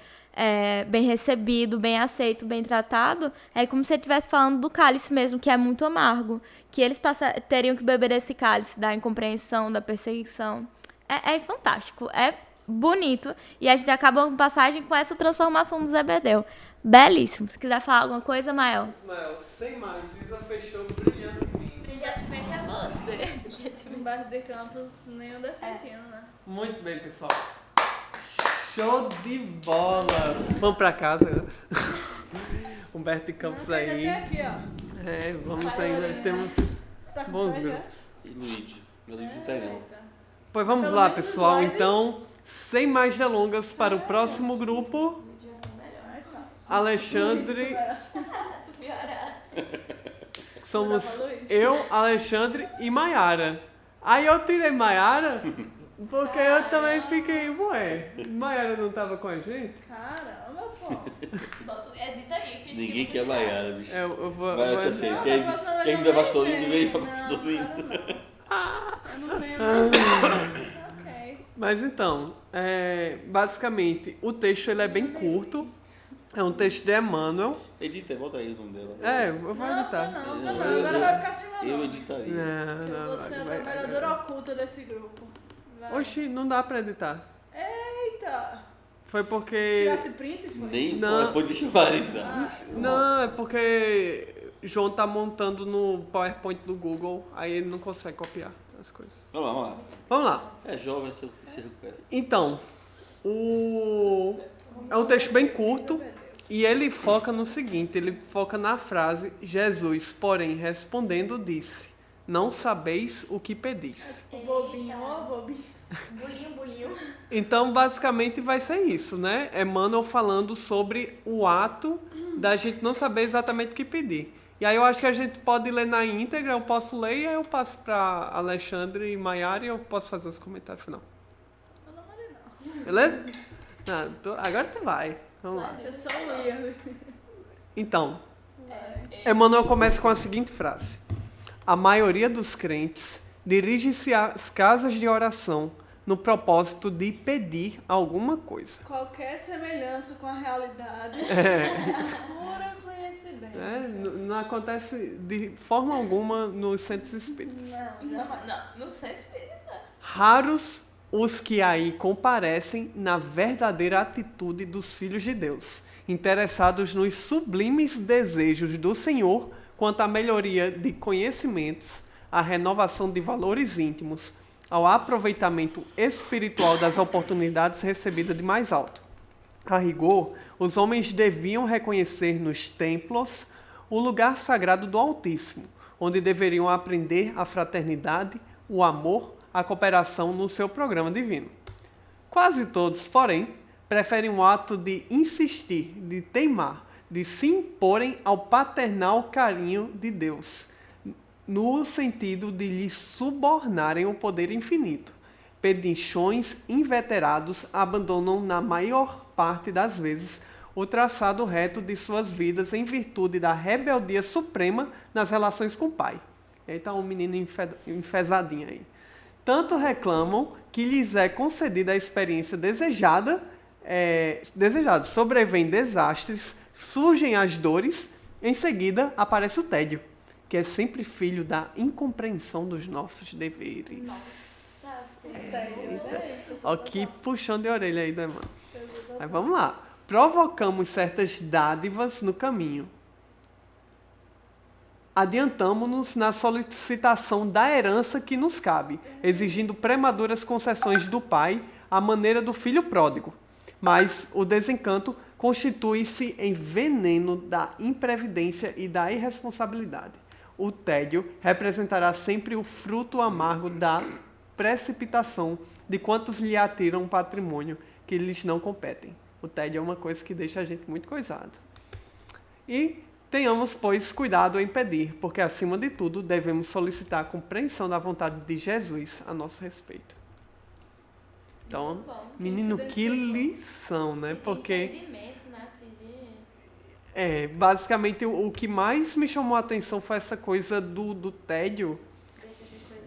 bem recebido, bem aceito, bem tratado, é como se ele estivesse falando do cálice mesmo, que é muito amargo. Que eles teriam que beber esse cálice da incompreensão, da perseguição. É fantástico, é bonito. E a gente acaba uma passagem com essa transformação do Zebedeu. Belíssimo. Se quiser falar alguma coisa, Mael. Ismael, sem mais, Isa fechou brilhantemente. Brilhantemente é você. Embaixo de campos, nem o defendendo, né? Muito bem, pessoal. Show de bola. Vamos pra casa, né? Humberto de Campos aí. Aqui, ó. Vamos ainda. Temos bons grupos. E no ID. Meu ID tá aí, não. Pois vamos lá, pessoal. Então, sem mais delongas, para o próximo grupo. Alexandre. Somos eu, Alexandre e Maiara. Aí eu tirei Maiara porque eu também fiquei, Maiara não tava com a gente? Caramba, pô. Edita aí. Ninguém quer Maiara, bicho. Eu vou. Mas eu já sei. Quem me leva Pastorino, vem pra Pastorino. Eu não venho mais. Ok. Mas então, basicamente, o texto ele é bem curto. É um texto de Emmanuel. Edita, volta aí o nome dela. Eu vou editar. Não. Agora vai ficar sem valor. Eu editaria. Não, Você é a trabalhadora oculta desse grupo. Vai. Oxi, não dá pra editar. Eita! Foi porque... Tirasse print, foi? Nem Não. pode chamar editar. Não, é porque João tá montando no PowerPoint do Google, aí ele não consegue copiar as coisas. Vamos lá. Vamos lá. É jovem, se recupera. Então, é um texto bem curto e ele foca no seguinte, ele foca na frase Jesus, porém, respondendo, disse, não sabeis o que pedis. Bobinho, ó, bobinho. Bolinho. Então, basicamente, vai ser isso, né? Emmanuel falando sobre o ato da gente não saber exatamente o que pedir. E aí eu acho que a gente pode ler na íntegra, eu posso ler e aí eu passo para Alexandre e Maiara e eu posso fazer os comentários final. Eu não mandei, não. Beleza? Agora tu vai. Vamos lá. Eu sou o Luia. Então, Emmanuel começa com a seguinte frase. A maioria dos crentes dirige-se às casas de oração no propósito de pedir alguma coisa. Qualquer semelhança com a realidade pura coincidência. Não acontece de forma alguma nos centros espíritas. Não sei espírita. Raros os que aí comparecem na verdadeira atitude dos filhos de Deus, interessados nos sublimes desejos do Senhor quanto à melhoria de conhecimentos, a renovação de valores íntimos, ao aproveitamento espiritual das oportunidades recebidas de mais alto. A rigor, os homens deviam reconhecer nos templos o lugar sagrado do Altíssimo, onde deveriam aprender a fraternidade, o amor, a cooperação no seu programa divino. Quase todos, porém, preferem o ato de insistir, de teimar, de se imporem ao paternal carinho de Deus, no sentido de lhe subornarem o poder infinito. Pedinchões inveterados abandonam na maior parte das vezes o traçado reto de suas vidas em virtude da rebeldia suprema nas relações com o pai. E aí está um menino enfesadinho aí. Tanto reclamam que lhes é concedida a experiência desejada, sobrevêm desastres, surgem as dores, em seguida aparece o tédio, que é sempre filho da incompreensão dos nossos deveres. Aqui puxão de orelha aí, né, mano? Mas vamos lá. Provocamos certas dádivas no caminho. Adiantamo-nos na solicitação da herança que nos cabe, exigindo premaduras concessões do pai à maneira do filho pródigo. Mas o desencanto constitui-se em veneno da imprevidência e da irresponsabilidade. O tédio representará sempre o fruto amargo da precipitação de quantos lhe atiram um patrimônio que lhes não competem. O tédio é uma coisa que deixa a gente muito coisado. E tenhamos, pois, cuidado em pedir, porque, acima de tudo, devemos solicitar a compreensão da vontade de Jesus a nosso respeito. Então, menino, que lição, né? Porque basicamente, o que mais me chamou a atenção foi essa coisa do tédio,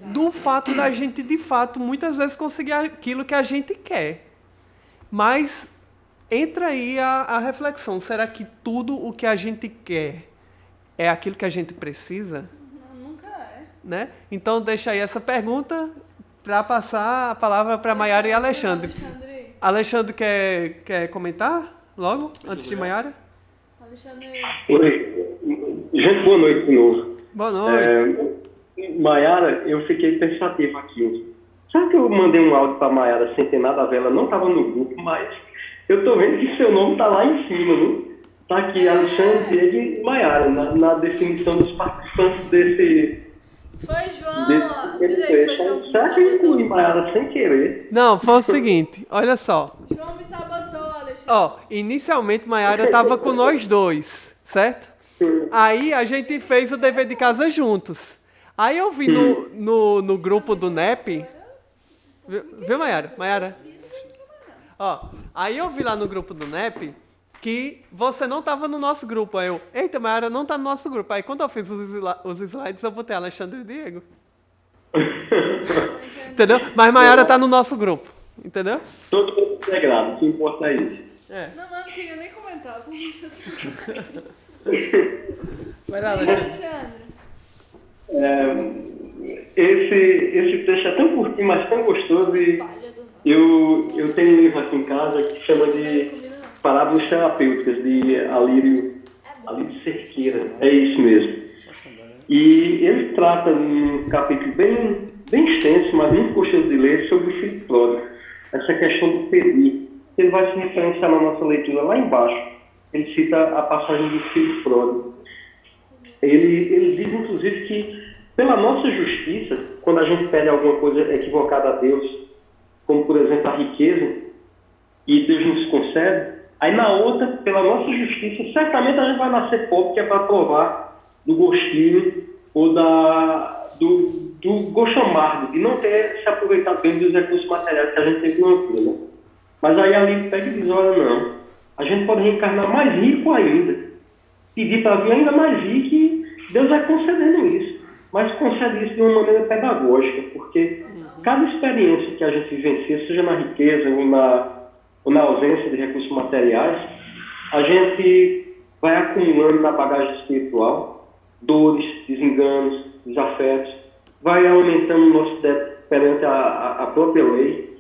do fato da gente, de fato, muitas vezes conseguir aquilo que a gente quer. Mas entra aí a reflexão, será que tudo o que a gente quer é aquilo que a gente precisa? Não, nunca é. Né? Então, deixa aí essa pergunta para passar a palavra para Maiara e Alexandre. Alexandre quer comentar logo, antes de Maiara? Oi. Gente, boa noite de novo. Boa noite. Maiara, eu fiquei pensativo aqui. Sabe que eu mandei um áudio para Maiara sem ter nada a ver? Ela não estava no grupo, mas eu tô vendo que seu nome tá lá em cima, viu? Tá aqui, Alexandre e Maiara, na definição dos participantes desse... Foi João, Será que eu incluí Maiara sem querer? Não, foi o seguinte, olha só. João me sabotou, Alexandre. Ó, inicialmente Maiara estava com nós dois, certo? Aí a gente fez o dever de casa juntos. Aí eu vi no grupo do NEP... Viu, Maiara? Maiara? Ó, aí eu vi lá no grupo do NEP que você não estava no nosso grupo. Aí eu, eita, Maiara não está no nosso grupo. Aí quando eu fiz os slides, eu botei Alexandre e Diego. Entendeu? Mas Maiara está no nosso grupo. Entendeu? Todo mundo integrado, o que importa é isso. Não, mas não queria nem comentar. Vai lá, Alexandre. Esse texto é tão curtinho, mas tão gostoso. E eu tenho um livro aqui em casa que chama de Parábolas Terapêuticas, de Alírio Cerqueira. É isso mesmo. E ele trata num capítulo bem extenso, mas muito gostoso de ler, sobre o filho pródigo. Essa questão do pedir. Ele vai se referenciar na nossa leitura lá embaixo. Ele cita a passagem do filho pródigo. Ele diz, inclusive, que pela nossa justiça, quando a gente pede alguma coisa equivocada a Deus, como, por exemplo, a riqueza, e Deus nos concede, aí na outra, pela nossa justiça, certamente a gente vai nascer pobre, que é para provar do gostinho ou do gosto amargo, de não ter se aproveitado bem dos recursos materiais que a gente tem no vida. Mas aí ali pega e diz, olha, não, a gente pode reencarnar mais rico ainda, pedir para vir ainda mais rico, e Deus vai concedendo isso. Mas concede isso de uma maneira pedagógica, porque cada experiência que a gente vivencia, seja na riqueza ou na ausência de recursos materiais, a gente vai acumulando na bagagem espiritual dores, desenganos, desafetos, vai aumentando o nosso débito perante a própria lei.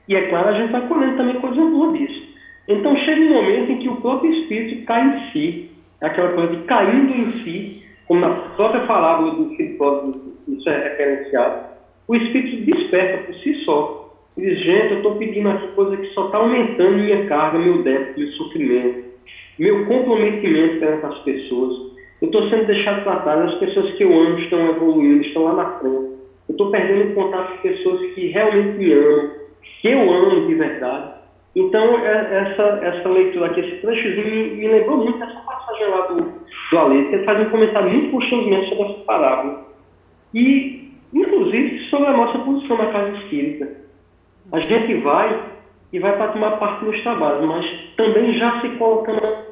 E é claro, a gente vai colhendo também coisas boas disso. Então chega um momento em que o próprio espírito cai em si, aquela coisa de caindo em si, como na própria palavra do filho pródigo, isso é referenciado, o espírito desperta por si só. E diz, gente, eu estou pedindo aqui coisa que só está aumentando minha carga, meu débito, meu sofrimento, meu comprometimento perante as pessoas. Eu estou sendo deixado para trás, as pessoas que eu amo estão evoluindo, estão lá na frente. Eu estou perdendo contato com pessoas que realmente me amam, que eu amo de verdade. Então, essa leitura aqui, esse trechozinho, me lembrou muito dessa passagem lá do Aleto, que ele faz um comentário muito gostoso sobre essa parábola. E, inclusive, sobre a nossa posição na casa espírita. A gente vai para tomar parte nos trabalhos, mas também já se colocando...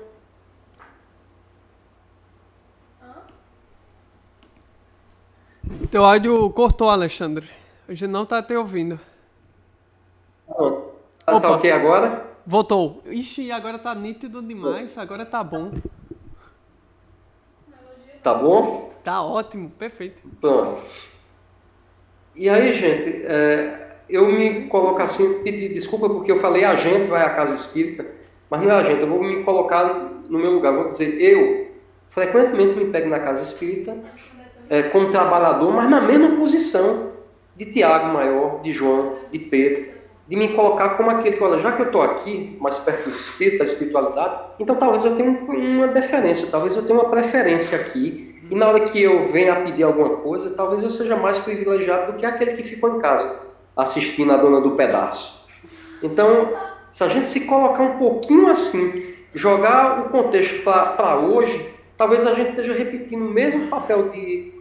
Teu áudio cortou, Alexandre. A gente não tá te ouvindo. Tá ok agora? Voltou. Ixi, agora tá nítido demais. Agora tá bom. Tá bom? Tá ótimo, perfeito. Pronto. E aí, gente, eu me coloco assim, pedir desculpa porque eu falei a gente vai à casa espírita, mas não é a gente, eu vou me colocar no meu lugar, vou dizer, eu frequentemente me pego na casa espírita como trabalhador, mas na mesma posição de Tiago maior, de João, de Pedro, de me colocar como aquele que, olha, já que eu estou aqui, mais perto dos espíritos, da espiritualidade, então talvez eu tenha uma deferência, talvez eu tenha uma preferência aqui, e na hora que eu venha a pedir alguma coisa, talvez eu seja mais privilegiado do que aquele que ficou em casa, assistindo a dona do pedaço. Então, se a gente se colocar um pouquinho assim, jogar o contexto para hoje, talvez a gente esteja repetindo o mesmo papel de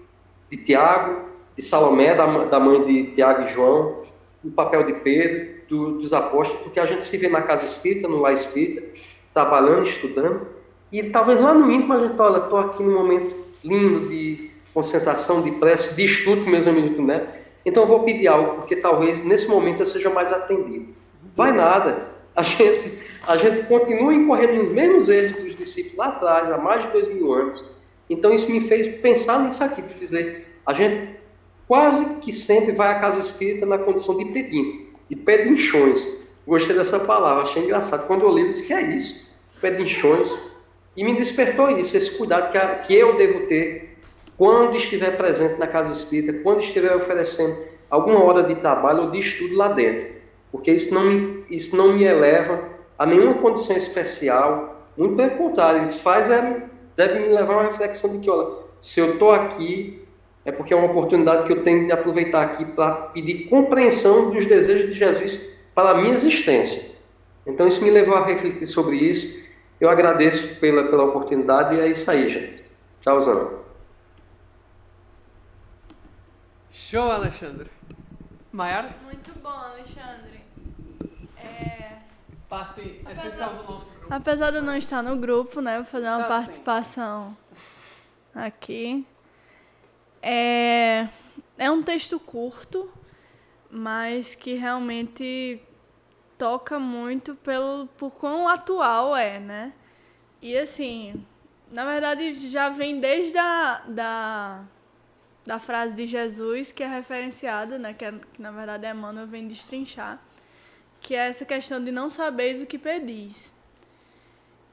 Tiago, de Salomé, da mãe de Tiago e João, o papel de Pedro, dos apóstolos, porque a gente se vê na casa espírita, no lar espírita, trabalhando, estudando, e talvez lá no íntimo a gente, olha, estou aqui num momento lindo de concentração, de prece, de estudo com meus amigos do NEP, então eu vou pedir algo, porque talvez nesse momento eu seja mais atendido. Vai nada, a gente continua incorrendo nos mesmos erros dos discípulos lá atrás, há mais de 2000 anos, então isso me fez pensar nisso aqui, de dizer, a gente quase que sempre vai à casa espírita na condição de pedinte, de pedinchões. Gostei dessa palavra, achei engraçado. Quando eu li, eu disse, que é isso? Pedinchões. E me despertou isso, esse cuidado que eu devo ter quando estiver presente na casa espírita, quando estiver oferecendo alguma hora de trabalho ou de estudo lá dentro. Porque isso não me eleva a nenhuma condição especial. Muito pelo contrário, isso deve me levar a uma reflexão de que, olha, se eu estou aqui, é porque é uma oportunidade que eu tenho de aproveitar aqui para pedir compreensão dos desejos de Jesus para a minha existência. Então isso me levou a refletir sobre isso. Eu agradeço pela oportunidade e é isso aí, gente. Tchauzão. Show, Alexandre. Maiara? Muito bom, Alexandre. Parte essencial do nosso grupo. Apesar de eu não estar no grupo, né? Vou fazer uma participação aqui. É um texto curto, mas que realmente toca muito por quão atual é, né? E assim, na verdade já vem desde da frase de Jesus, que é referenciada, né? Que na verdade Emmanuel vem destrinchar, que é essa questão de não sabeis o que pedis.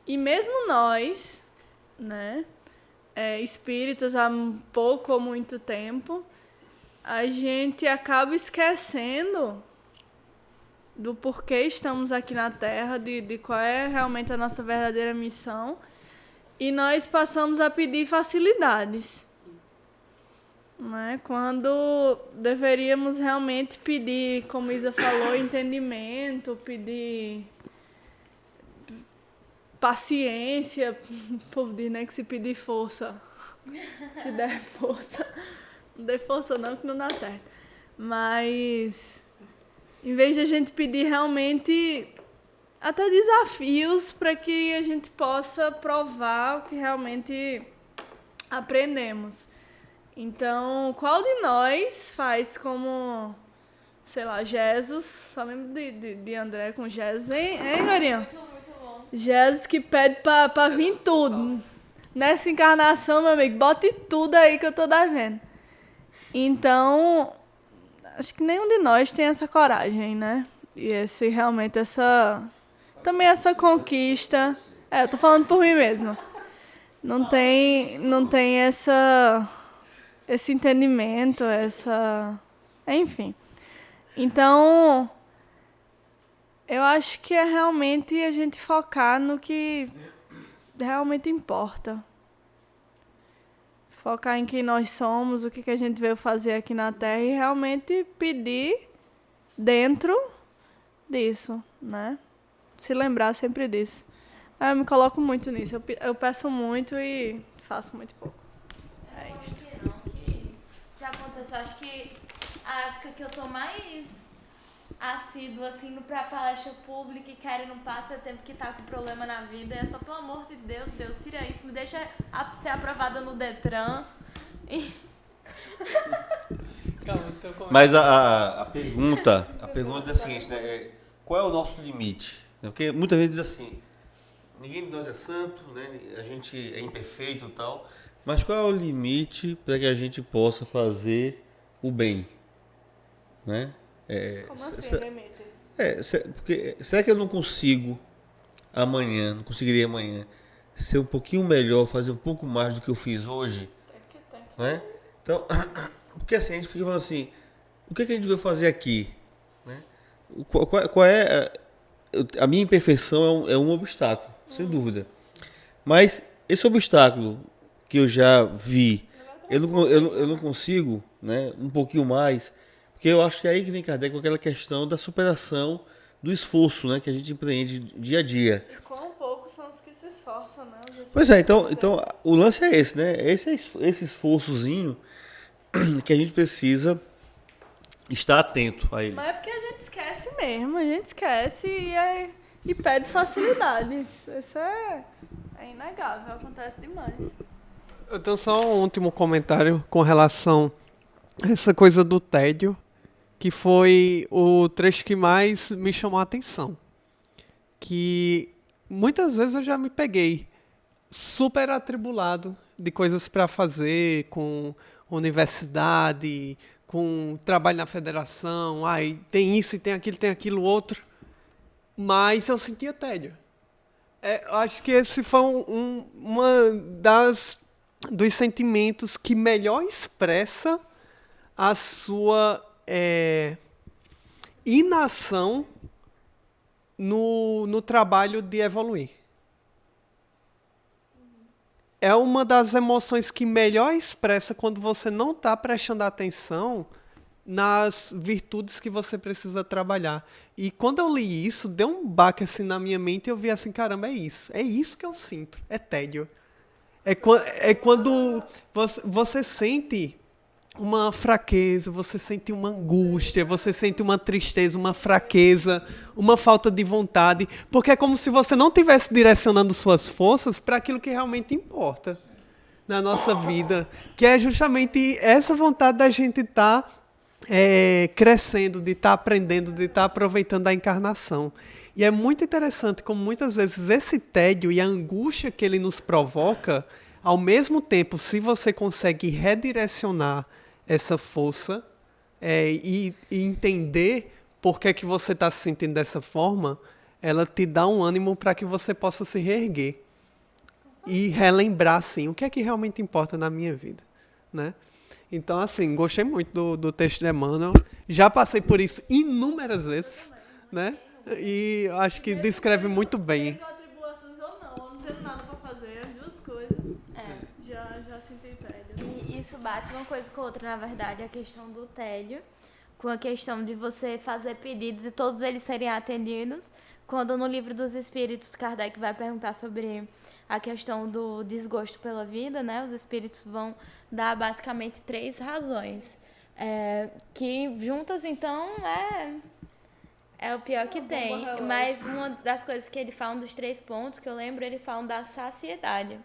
E mesmo nós, né? Espíritas há pouco ou muito tempo, a gente acaba esquecendo do porquê estamos aqui na Terra, de qual é realmente a nossa verdadeira missão, e nós passamos a pedir facilidades, né? Quando deveríamos realmente pedir, como Isa falou, entendimento, pedir paciência, o povo diz, né, que se pedir força, se der força, não dê força não, que não dá certo. Mas, em vez de a gente pedir realmente até desafios para que a gente possa provar o que realmente aprendemos. Então, qual de nós faz como, sei lá, Jesus, só lembro de André com Jesus, hein, Garinha? Jesus que pede pra vir tudo. Nessa encarnação, meu amigo, bote tudo aí que eu tô devendo. Então, acho que nenhum de nós tem essa coragem, né? E realmente também essa conquista. Eu tô falando por mim mesma. Não tem esse entendimento, Enfim. Então, eu acho que é realmente a gente focar no que realmente importa. Focar em quem nós somos, o que a gente veio fazer aqui na Terra e realmente pedir dentro disso, né? Se lembrar sempre disso. Eu me coloco muito nisso. Eu peço muito e faço muito pouco. É isso. Já aconteceu, acho que a época que eu tô mais assídua, assim, pra palestra pública e quero não passa é tempo que tá com problema na vida. É só, pelo amor de Deus, Deus, tira isso. Me deixa ser aprovada no Detran. Mas a pergunta é a seguinte, né? Qual é o nosso limite? Porque muitas vezes diz assim, ninguém de nós é santo, né? A gente é imperfeito e tal, mas qual é o limite para que a gente possa fazer o bem? Né? Como assim, limite? Porque será que eu não consigo não conseguiria amanhã ser um pouquinho melhor, fazer um pouco mais do que eu fiz hoje? Né? Então, porque assim, a gente fica falando assim, o que a gente veio fazer aqui? Né? Qual é a minha imperfeição é um obstáculo, sem dúvida. Mas esse obstáculo que eu já vi, eu não consigo, né, um pouquinho mais, porque eu acho que é aí que vem Kardec com aquela questão da superação do esforço, né, que a gente empreende dia a dia. E quão poucos são os que se esforçam, né? Pois é, então o lance é esse, né? Esse esforçozinho que a gente precisa estar atento a ele. Mas é porque a gente esquece mesmo, a gente esquece e pede facilidades. Isso é inegável, acontece demais. Eu tenho só um último comentário com relação a essa coisa do tédio, que foi o trecho que mais me chamou a atenção. Que muitas vezes eu já me peguei super atribulado de coisas para fazer, com universidade, com trabalho na federação, tem isso e tem aquilo outro, mas eu sentia tédio. Acho que esse foi uma dos sentimentos que melhor expressa a sua inação no trabalho de evoluir. É uma das emoções que melhor expressa quando você não está prestando atenção nas virtudes que você precisa trabalhar. E quando eu li isso, deu um baque assim na minha mente e eu vi assim, caramba, é isso que eu sinto, é tédio. É quando você sente uma fraqueza, você sente uma angústia, você sente uma tristeza, uma fraqueza, uma falta de vontade, porque é como se você não estivesse direcionando suas forças para aquilo que realmente importa na nossa vida, que é justamente essa vontade da gente estar crescendo, de estar aprendendo, de estar aproveitando a encarnação. E é muito interessante como muitas vezes esse tédio e a angústia que ele nos provoca, ao mesmo tempo, se você consegue redirecionar essa força e entender por que você está se sentindo dessa forma, ela te dá um ânimo para que você possa se reerguer e relembrar, assim, o que é que realmente importa na minha vida, né? Então, assim, gostei muito do texto de Emmanuel. Já passei por isso inúmeras vezes, né? E acho que descreve muito bem. Tribulações ou não, eu não tenho nada para fazer, as duas coisas. Já senti tédio. E isso bate uma coisa com a outra, na verdade, a questão do tédio, com a questão de você fazer pedidos e todos eles serem atendidos. Quando no Livro dos Espíritos, Kardec vai perguntar sobre a questão do desgosto pela vida, né? Os espíritos vão dar basicamente 3 razões. Que juntas, então, é o pior que tem. Mas uma das coisas que ele fala, um dos 3 pontos que eu lembro, ele fala da saciedade.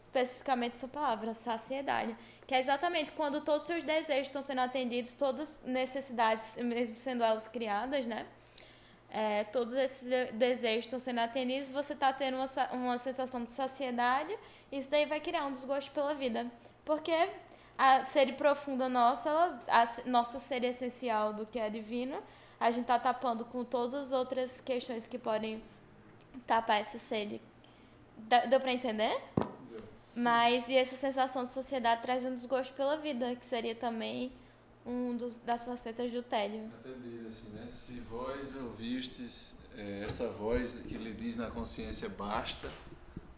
Especificamente essa palavra, saciedade. Que é exatamente quando todos os seus desejos estão sendo atendidos, todas as necessidades, mesmo sendo elas criadas, né? Todos esses desejos estão sendo atendidos, você está tendo uma sensação de saciedade, e isso daí vai criar um desgosto pela vida. Porque a sede profunda nossa, a nossa sede essencial do que é divino, a gente está tapando com todas as outras questões que podem tapar essa sede. Deu para entender? Mas e essa sensação de saciedade traz um desgosto pela vida, que seria também das facetas do tédio. Até diz assim, né? Se vós ouvistes essa voz que lhe diz na consciência basta,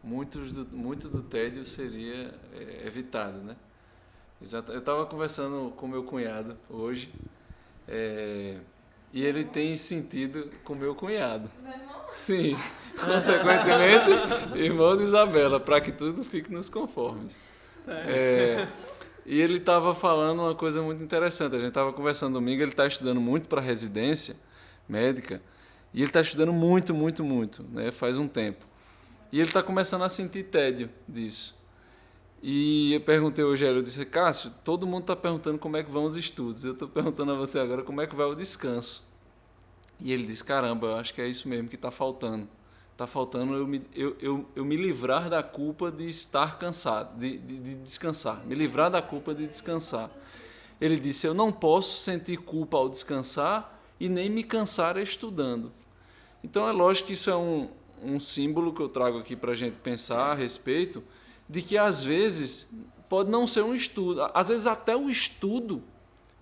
muito do tédio seria evitado, né? Exato. Eu estava conversando com meu cunhado hoje, e ele tem sentido com meu cunhado. Meu irmão? Sim, consequentemente, irmão de Isabela, para que tudo fique nos conformes. E ele estava falando uma coisa muito interessante. A gente estava conversando domingo, ele está estudando muito para residência médica, e ele está estudando muito, né? Faz um tempo. E ele está começando a sentir tédio disso. E eu perguntei hoje, eu disse, Cássio, todo mundo está perguntando como é que vão os estudos. Eu estou perguntando a você agora como é que vai o descanso. E ele disse, caramba, eu acho que é isso mesmo que está faltando. Está faltando eu me livrar da culpa de estar cansado, de descansar. Me livrar da culpa de descansar. Ele disse, eu não posso sentir culpa ao descansar e nem me cansar estudando. Então é lógico que isso é um símbolo que eu trago aqui para a gente pensar a respeito de que às vezes pode não ser um estudo, às vezes até o estudo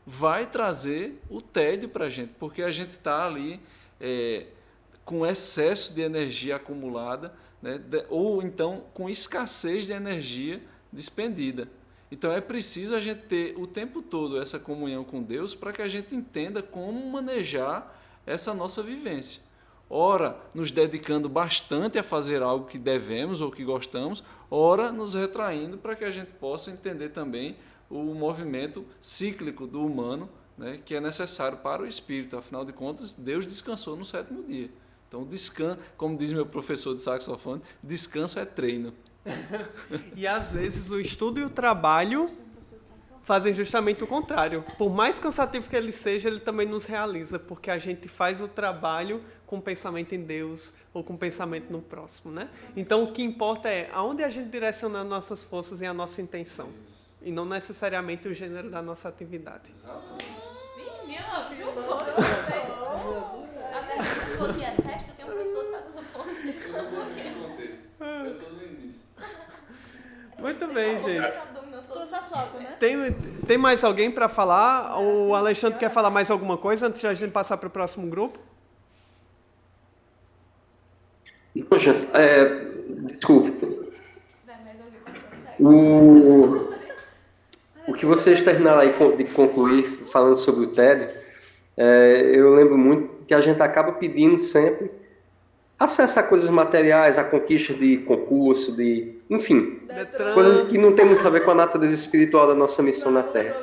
vai trazer o tédio para a gente, porque a gente está ali com excesso de energia acumulada, né, ou então com escassez de energia despendida. Então é preciso a gente ter o tempo todo essa comunhão com Deus para que a gente entenda como manejar essa nossa vivência. Ora, nos dedicando bastante a fazer algo que devemos ou que gostamos, ora, nos retraindo para que a gente possa entender também o movimento cíclico do humano, né, que é necessário para o espírito. Afinal de contas, Deus descansou no 7º dia. Então, como diz meu professor de saxofone, descanso é treino. E às vezes o estudo e o trabalho fazem justamente o contrário. Por mais cansativo que ele seja, ele também nos realiza, porque a gente faz o trabalho com pensamento em Deus ou com pensamento no próximo, né? Então, o que importa é aonde a gente direciona nossas forças e a nossa intenção, e não necessariamente o gênero da nossa atividade. Menina, juntou. Até que falou que é sexto, tem um professor de saxofone. Eu não consegui conter. Eu tô no início. Muito bem, gente. Trouxe a flauta, né? Tem mais alguém para falar? O Alexandre quer falar mais alguma coisa antes de a gente passar para o próximo grupo? Poxa, desculpe. O que vocês terminaram aí de concluir falando sobre o tédio, eu lembro muito que a gente acaba pedindo sempre acesso a coisas materiais, a conquista de concurso, enfim, coisas que não tem muito a ver com a natureza espiritual da nossa missão na Terra.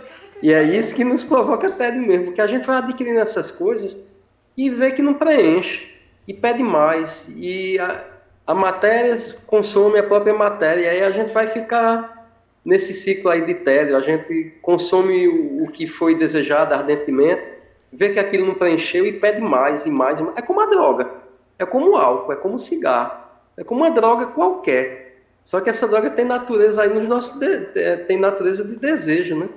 E é isso que nos provoca tédio mesmo, porque a gente vai adquirindo essas coisas e vê que não preenche, e pede mais, e a matéria consome a própria matéria, e aí a gente vai ficar nesse ciclo aí de tédio. A gente consome o que foi desejado ardentemente, vê que aquilo não preencheu e pede mais e mais e mais. É como a droga, é como o álcool, é como o cigarro, é como uma droga qualquer. Só que essa droga tem natureza aí tem natureza de desejo, né?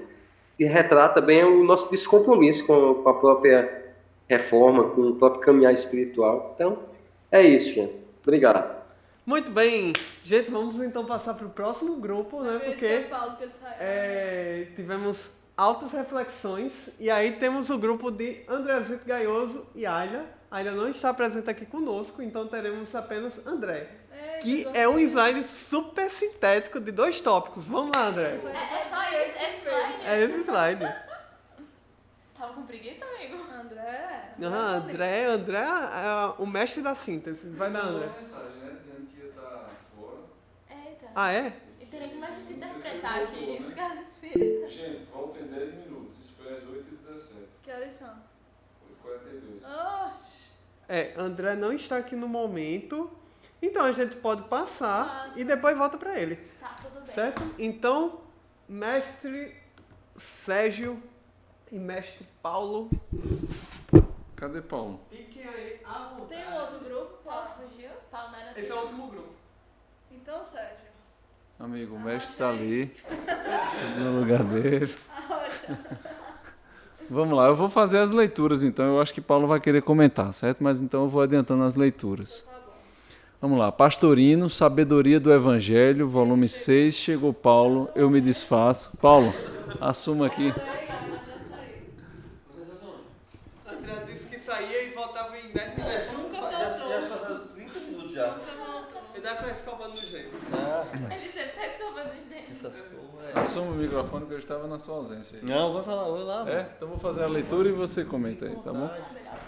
E retrata bem o nosso descompromisso com a própria reforma, com o próprio caminhar espiritual. Então, é isso, gente. Obrigado. Muito bem. Gente, vamos então passar para o próximo grupo, né? Porque tivemos altas reflexões. E aí temos o grupo de Andrezito Gaioso e Ayla. Ayla não está presente aqui conosco, então teremos apenas André. Que é um slide super sintético de 2 tópicos. Vamos lá, André. É só esse slide. É esse slide. Tava com preguiça, amigo? André É o mestre da síntese. Vai dar, André. Uma mensagem, né, dizendo que ia estar fora. Eita. Ah, é? E teria que mais gente interpretar aqui. Isso, cara, espírita. Gente, volta em 10 minutos. Isso foi às 8h17. Que horas são? 8h42. Oxi. André não está aqui no momento. Então a gente pode passar e depois volta para ele. Tá, tudo bem. Certo? Então, mestre Sérgio e mestre Paulo. Cadê Paulo? Fiquem aí à vontade. Tem um outro grupo? Paulo fugiu? Paulo não era Esse é o último grupo. Então, Sérgio. Amigo, o mestre tá ali. No lugar dele. Vamos lá, eu vou fazer as leituras então. Eu acho que Paulo vai querer comentar, certo? Mas então eu vou adiantando as leituras. Vamos lá, Pastorino, Sabedoria do Evangelho, volume 6, chegou Paulo, eu me desfaço. Paulo, assuma aqui. Ela disse que saía e voltava em 10 minutos. Nunca passou. Já passaram 30 minutos já. Ele deve estar escovando os dentes. Ele sempre tá escovando os dentes. Essas coisas. Assuma o microfone que eu estava na sua ausência. Não, vai falar, vai lá. Então vou fazer a leitura e você comenta aí, tá bom?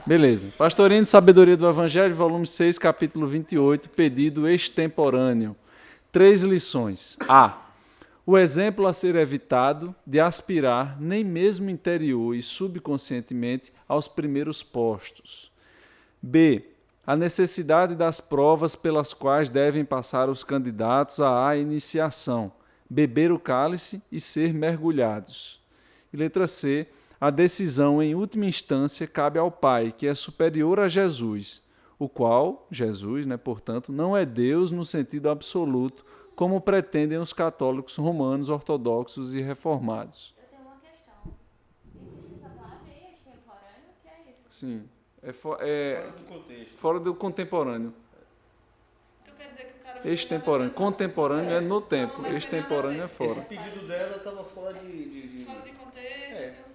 Beleza. Pastorinho de Sabedoria do Evangelho, volume 6, capítulo 28, pedido extemporâneo. 3 lições. A. O exemplo a ser evitado de aspirar nem mesmo interior e subconscientemente aos primeiros postos. B. A necessidade das provas pelas quais devem passar os candidatos à iniciação, beber o cálice e ser mergulhados. E letra C. A decisão, em última instância, cabe ao Pai, que é superior a Jesus, o qual, Jesus, portanto, não é Deus no sentido absoluto, como pretendem os católicos romanos, ortodoxos e reformados. Eu tenho uma questão. Existe essa palavra aí, extemporâneo? O que é isso? Sim. Fora do contexto. Fora do contemporâneo. Então quer dizer que o cara... Extemporâneo. Contemporâneo é no tempo. Extemporâneo é fora. Esse pedido dela estava fora de... Fora de contexto.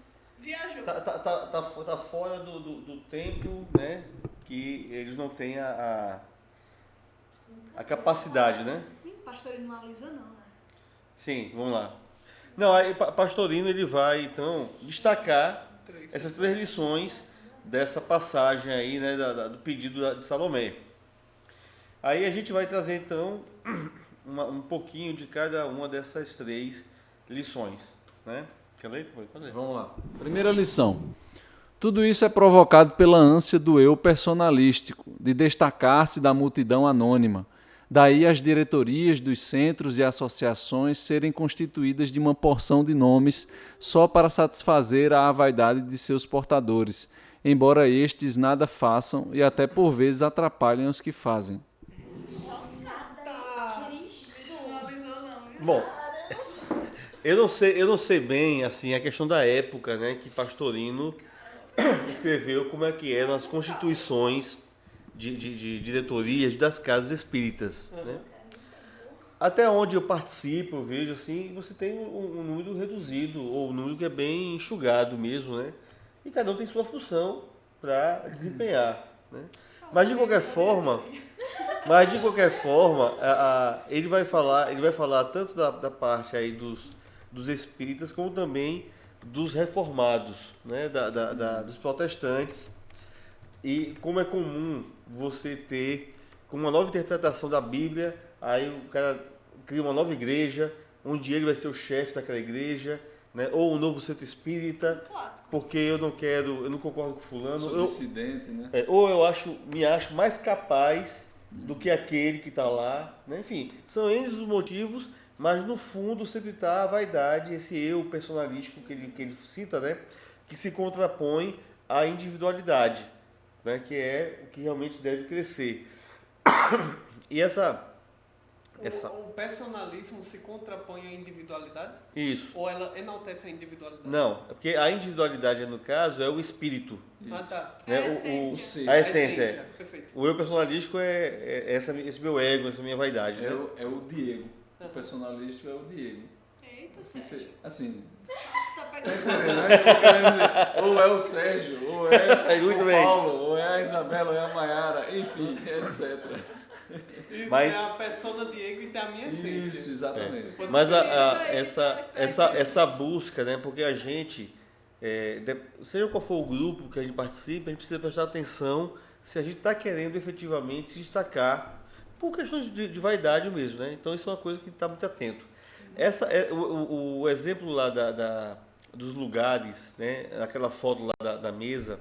Viajou. Tá fora do tempo, né? Que eles não têm a capacidade, né? Pastorino não analisa não, né? Sim, vamos lá. Não, aí Pastorino ele vai então destacar essas 3 lições dessa passagem aí, né, do pedido de Salomé. Aí a gente vai trazer então um pouquinho de cada uma dessas 3 lições, né? Quer ler? Pode ler. Vamos lá. Primeira lição. Tudo isso é provocado pela ânsia do eu personalístico, de destacar-se da multidão anônima. Daí as diretorias dos centros e associações serem constituídas de uma porção de nomes só para satisfazer a vaidade de seus portadores, embora estes nada façam e até por vezes atrapalhem os que fazem. Bom, eu não sei bem assim a questão da época, né, que Pastorino escreveu como é que eram as constituições de diretorias das casas espíritas, né? Até onde eu participo, eu vejo assim, você tem um número reduzido, ou um número que é bem enxugado mesmo, né? E cada um tem sua função para desempenhar, né? Mas de qualquer forma, ele vai falar tanto da parte aí dos espíritas como também dos reformados, né? Dos protestantes. E como é comum você ter, com uma nova interpretação da Bíblia, aí o cara cria uma nova igreja, onde ele vai ser o chefe daquela igreja, né? Ou um novo centro espírita, porque eu não concordo com fulano. Sou dissidente, né? Ou me acho mais capaz do que aquele que está lá, né? Enfim, são eles os motivos, mas no fundo sempre está a vaidade, esse eu personalístico que ele cita, né? Que se contrapõe à individualidade, né, que é o que realmente deve crescer. E O personalismo se contrapõe à individualidade? Isso. Ou ela enaltece a individualidade? Não, porque a individualidade, no caso, é o espírito. Ah, tá. Né? A a essência. essência. Perfeito. O eu personalístico é esse meu ego, essa minha vaidade. É, né? o Diego. O personalista é o Diego. Eita, Sérgio. Assim... Tá pegando. Ou é o Sérgio, ou é muito o bem. Paulo, ou é a Isabela, ou é a Maiara, enfim, etc. Isso Mas- é a persona Diego e tem a minha essência. Isso, exatamente. Pode Mas ser essa busca, né? Porque a gente, seja qual for o grupo que a gente participa, a gente precisa prestar atenção se a gente está querendo efetivamente se destacar por questões de vaidade mesmo, né? Então isso é uma coisa que está muito atento. O exemplo lá dos lugares, né? Aquela foto lá da mesa,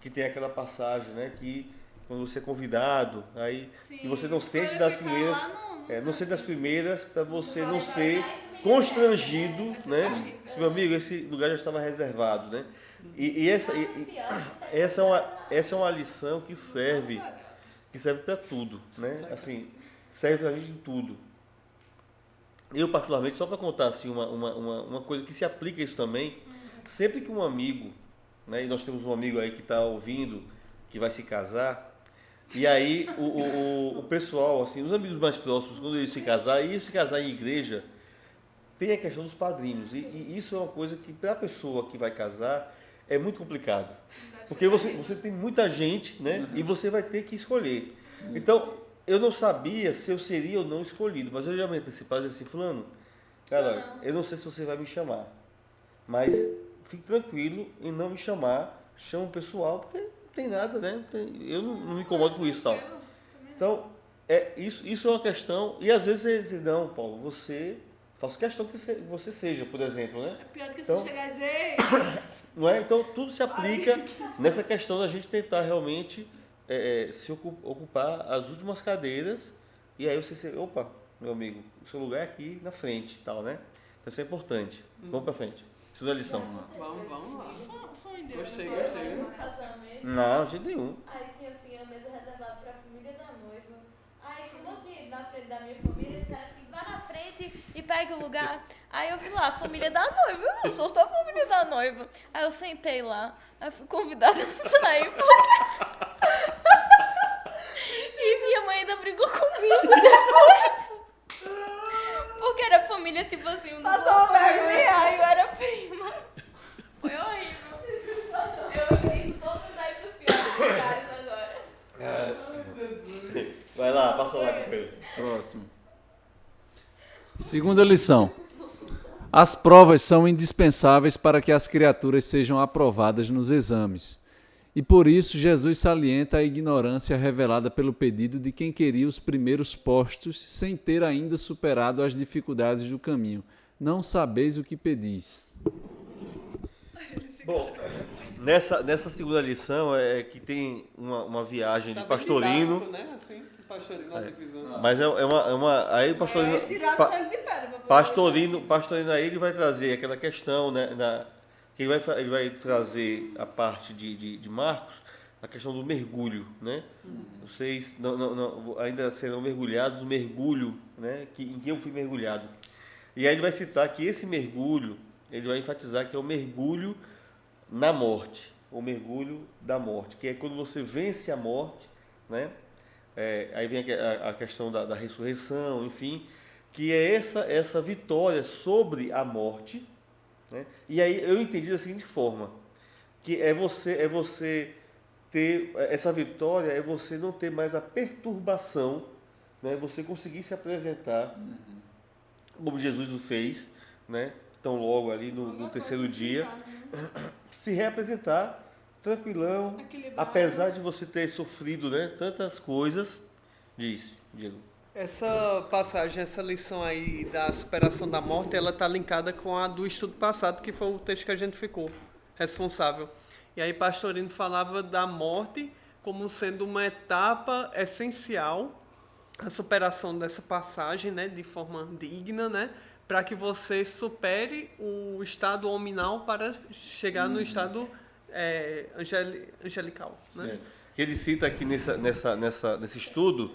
que tem aquela passagem, né? Que quando você é convidado, aí Sim, e você não sente escolha das ficar primeiras, lá no não sente das primeiras para você não ser constrangido, né? Esse, meu amigo, esse lugar já estava reservado, né? E essa é uma lição que serve para tudo, né? Assim, serve para a gente em tudo. Eu, particularmente, só para contar assim, uma coisa que se aplica a isso também, sempre que um amigo, né, e nós temos um amigo aí que está ouvindo, que vai se casar, e aí o pessoal, assim, os amigos mais próximos, quando eles se casar em igreja, tem a questão dos padrinhos. E isso é uma coisa que, para a pessoa que vai casar, é muito complicado. Porque você tem muita gente, né? E você vai ter que escolher. Então, eu não sabia se eu seria ou não escolhido, mas eu já me antecipava assim, fulano, cara, eu não sei se você vai me chamar, mas fique tranquilo em não me chamar, chama o pessoal, porque não tem nada, né? Eu não me incomodo com isso, tal. Então, isso é uma questão, e às vezes eles dizem, não, Paulo, faço questão que você seja, por exemplo, né? É pior do que então, você chegar e dizer... Não é? Então, tudo se aplica nessa questão da gente tentar realmente se ocupar as últimas cadeiras, e aí você, opa, meu amigo, o seu lugar é aqui na frente e tal, né? Então, isso é importante. Vamos pra frente. Segunda lição. Vamos lá. Gostei. Não, de jeito nenhum. Aí tinha assim a mesa reservada pra família da noiva. Aí como eu tinha ido na frente da minha família, eles disseram assim, vá na frente e pegue o lugar. Aí eu fui lá, família da noiva, eu sou só família da noiva. Aí eu sentei lá, aí fui convidada a sair. E minha mãe ainda brigou comigo depois. Porque era família, tipo assim, um Passou uma vergonha. eu era prima. Foi horrível. Eu entendo todos aí pros piores lugares agora. Vai lá, passa lá, companheiro. Próximo. Segunda lição. As provas são indispensáveis para que as criaturas sejam aprovadas nos exames. E por isso Jesus salienta a ignorância revelada pelo pedido de quem queria os primeiros postos sem ter ainda superado as dificuldades do caminho. Não sabeis o que pedis. Bom, nessa segunda lição é que tem uma viagem de Pastorino. Didático, né? Assim, Pastorino na divisão. Mas aí o Pastorino, Pastorino aí ele vai trazer aquela questão, né? Que ele vai trazer a parte de Marcos, a questão do mergulho, né? Vocês ainda serão mergulhados no mergulho, né? Em que eu fui mergulhado. E aí ele vai citar que esse mergulho, ele vai enfatizar que é o mergulho na morte, o mergulho da morte, que é quando você vence a morte, né? Aí vem a questão da ressurreição, enfim, que é essa vitória sobre a morte, né? E aí eu entendi da seguinte forma, que é você ter essa vitória, é você não ter mais a perturbação, né? Você conseguir se apresentar como Jesus o fez, né? Então logo ali no terceiro dia, se reapresentar tranquilão, apesar de você ter sofrido, né, tantas coisas. Diz, Diego. Essa passagem, essa lição aí da superação da morte, ela está linkada com a do estudo passado, que foi o texto que a gente ficou responsável. E aí Pastorino falava da morte como sendo uma etapa essencial, a superação dessa passagem, né, de forma digna, né, para que você supere o estado hominal para chegar no estado angelical, né? Que ele cita aqui nesse estudo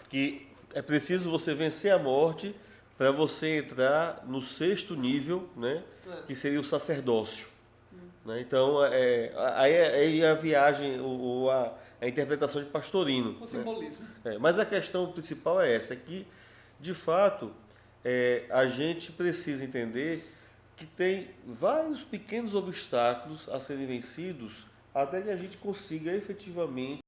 que é preciso você vencer a morte para você entrar no sexto nível, né, que seria o sacerdócio. Né? Então, aí a viagem, a interpretação de Pastorino. O simbolismo. Né? Mas a questão principal é essa, que, de fato, a gente precisa entender que tem vários pequenos obstáculos a serem vencidos até que a gente consiga efetivamente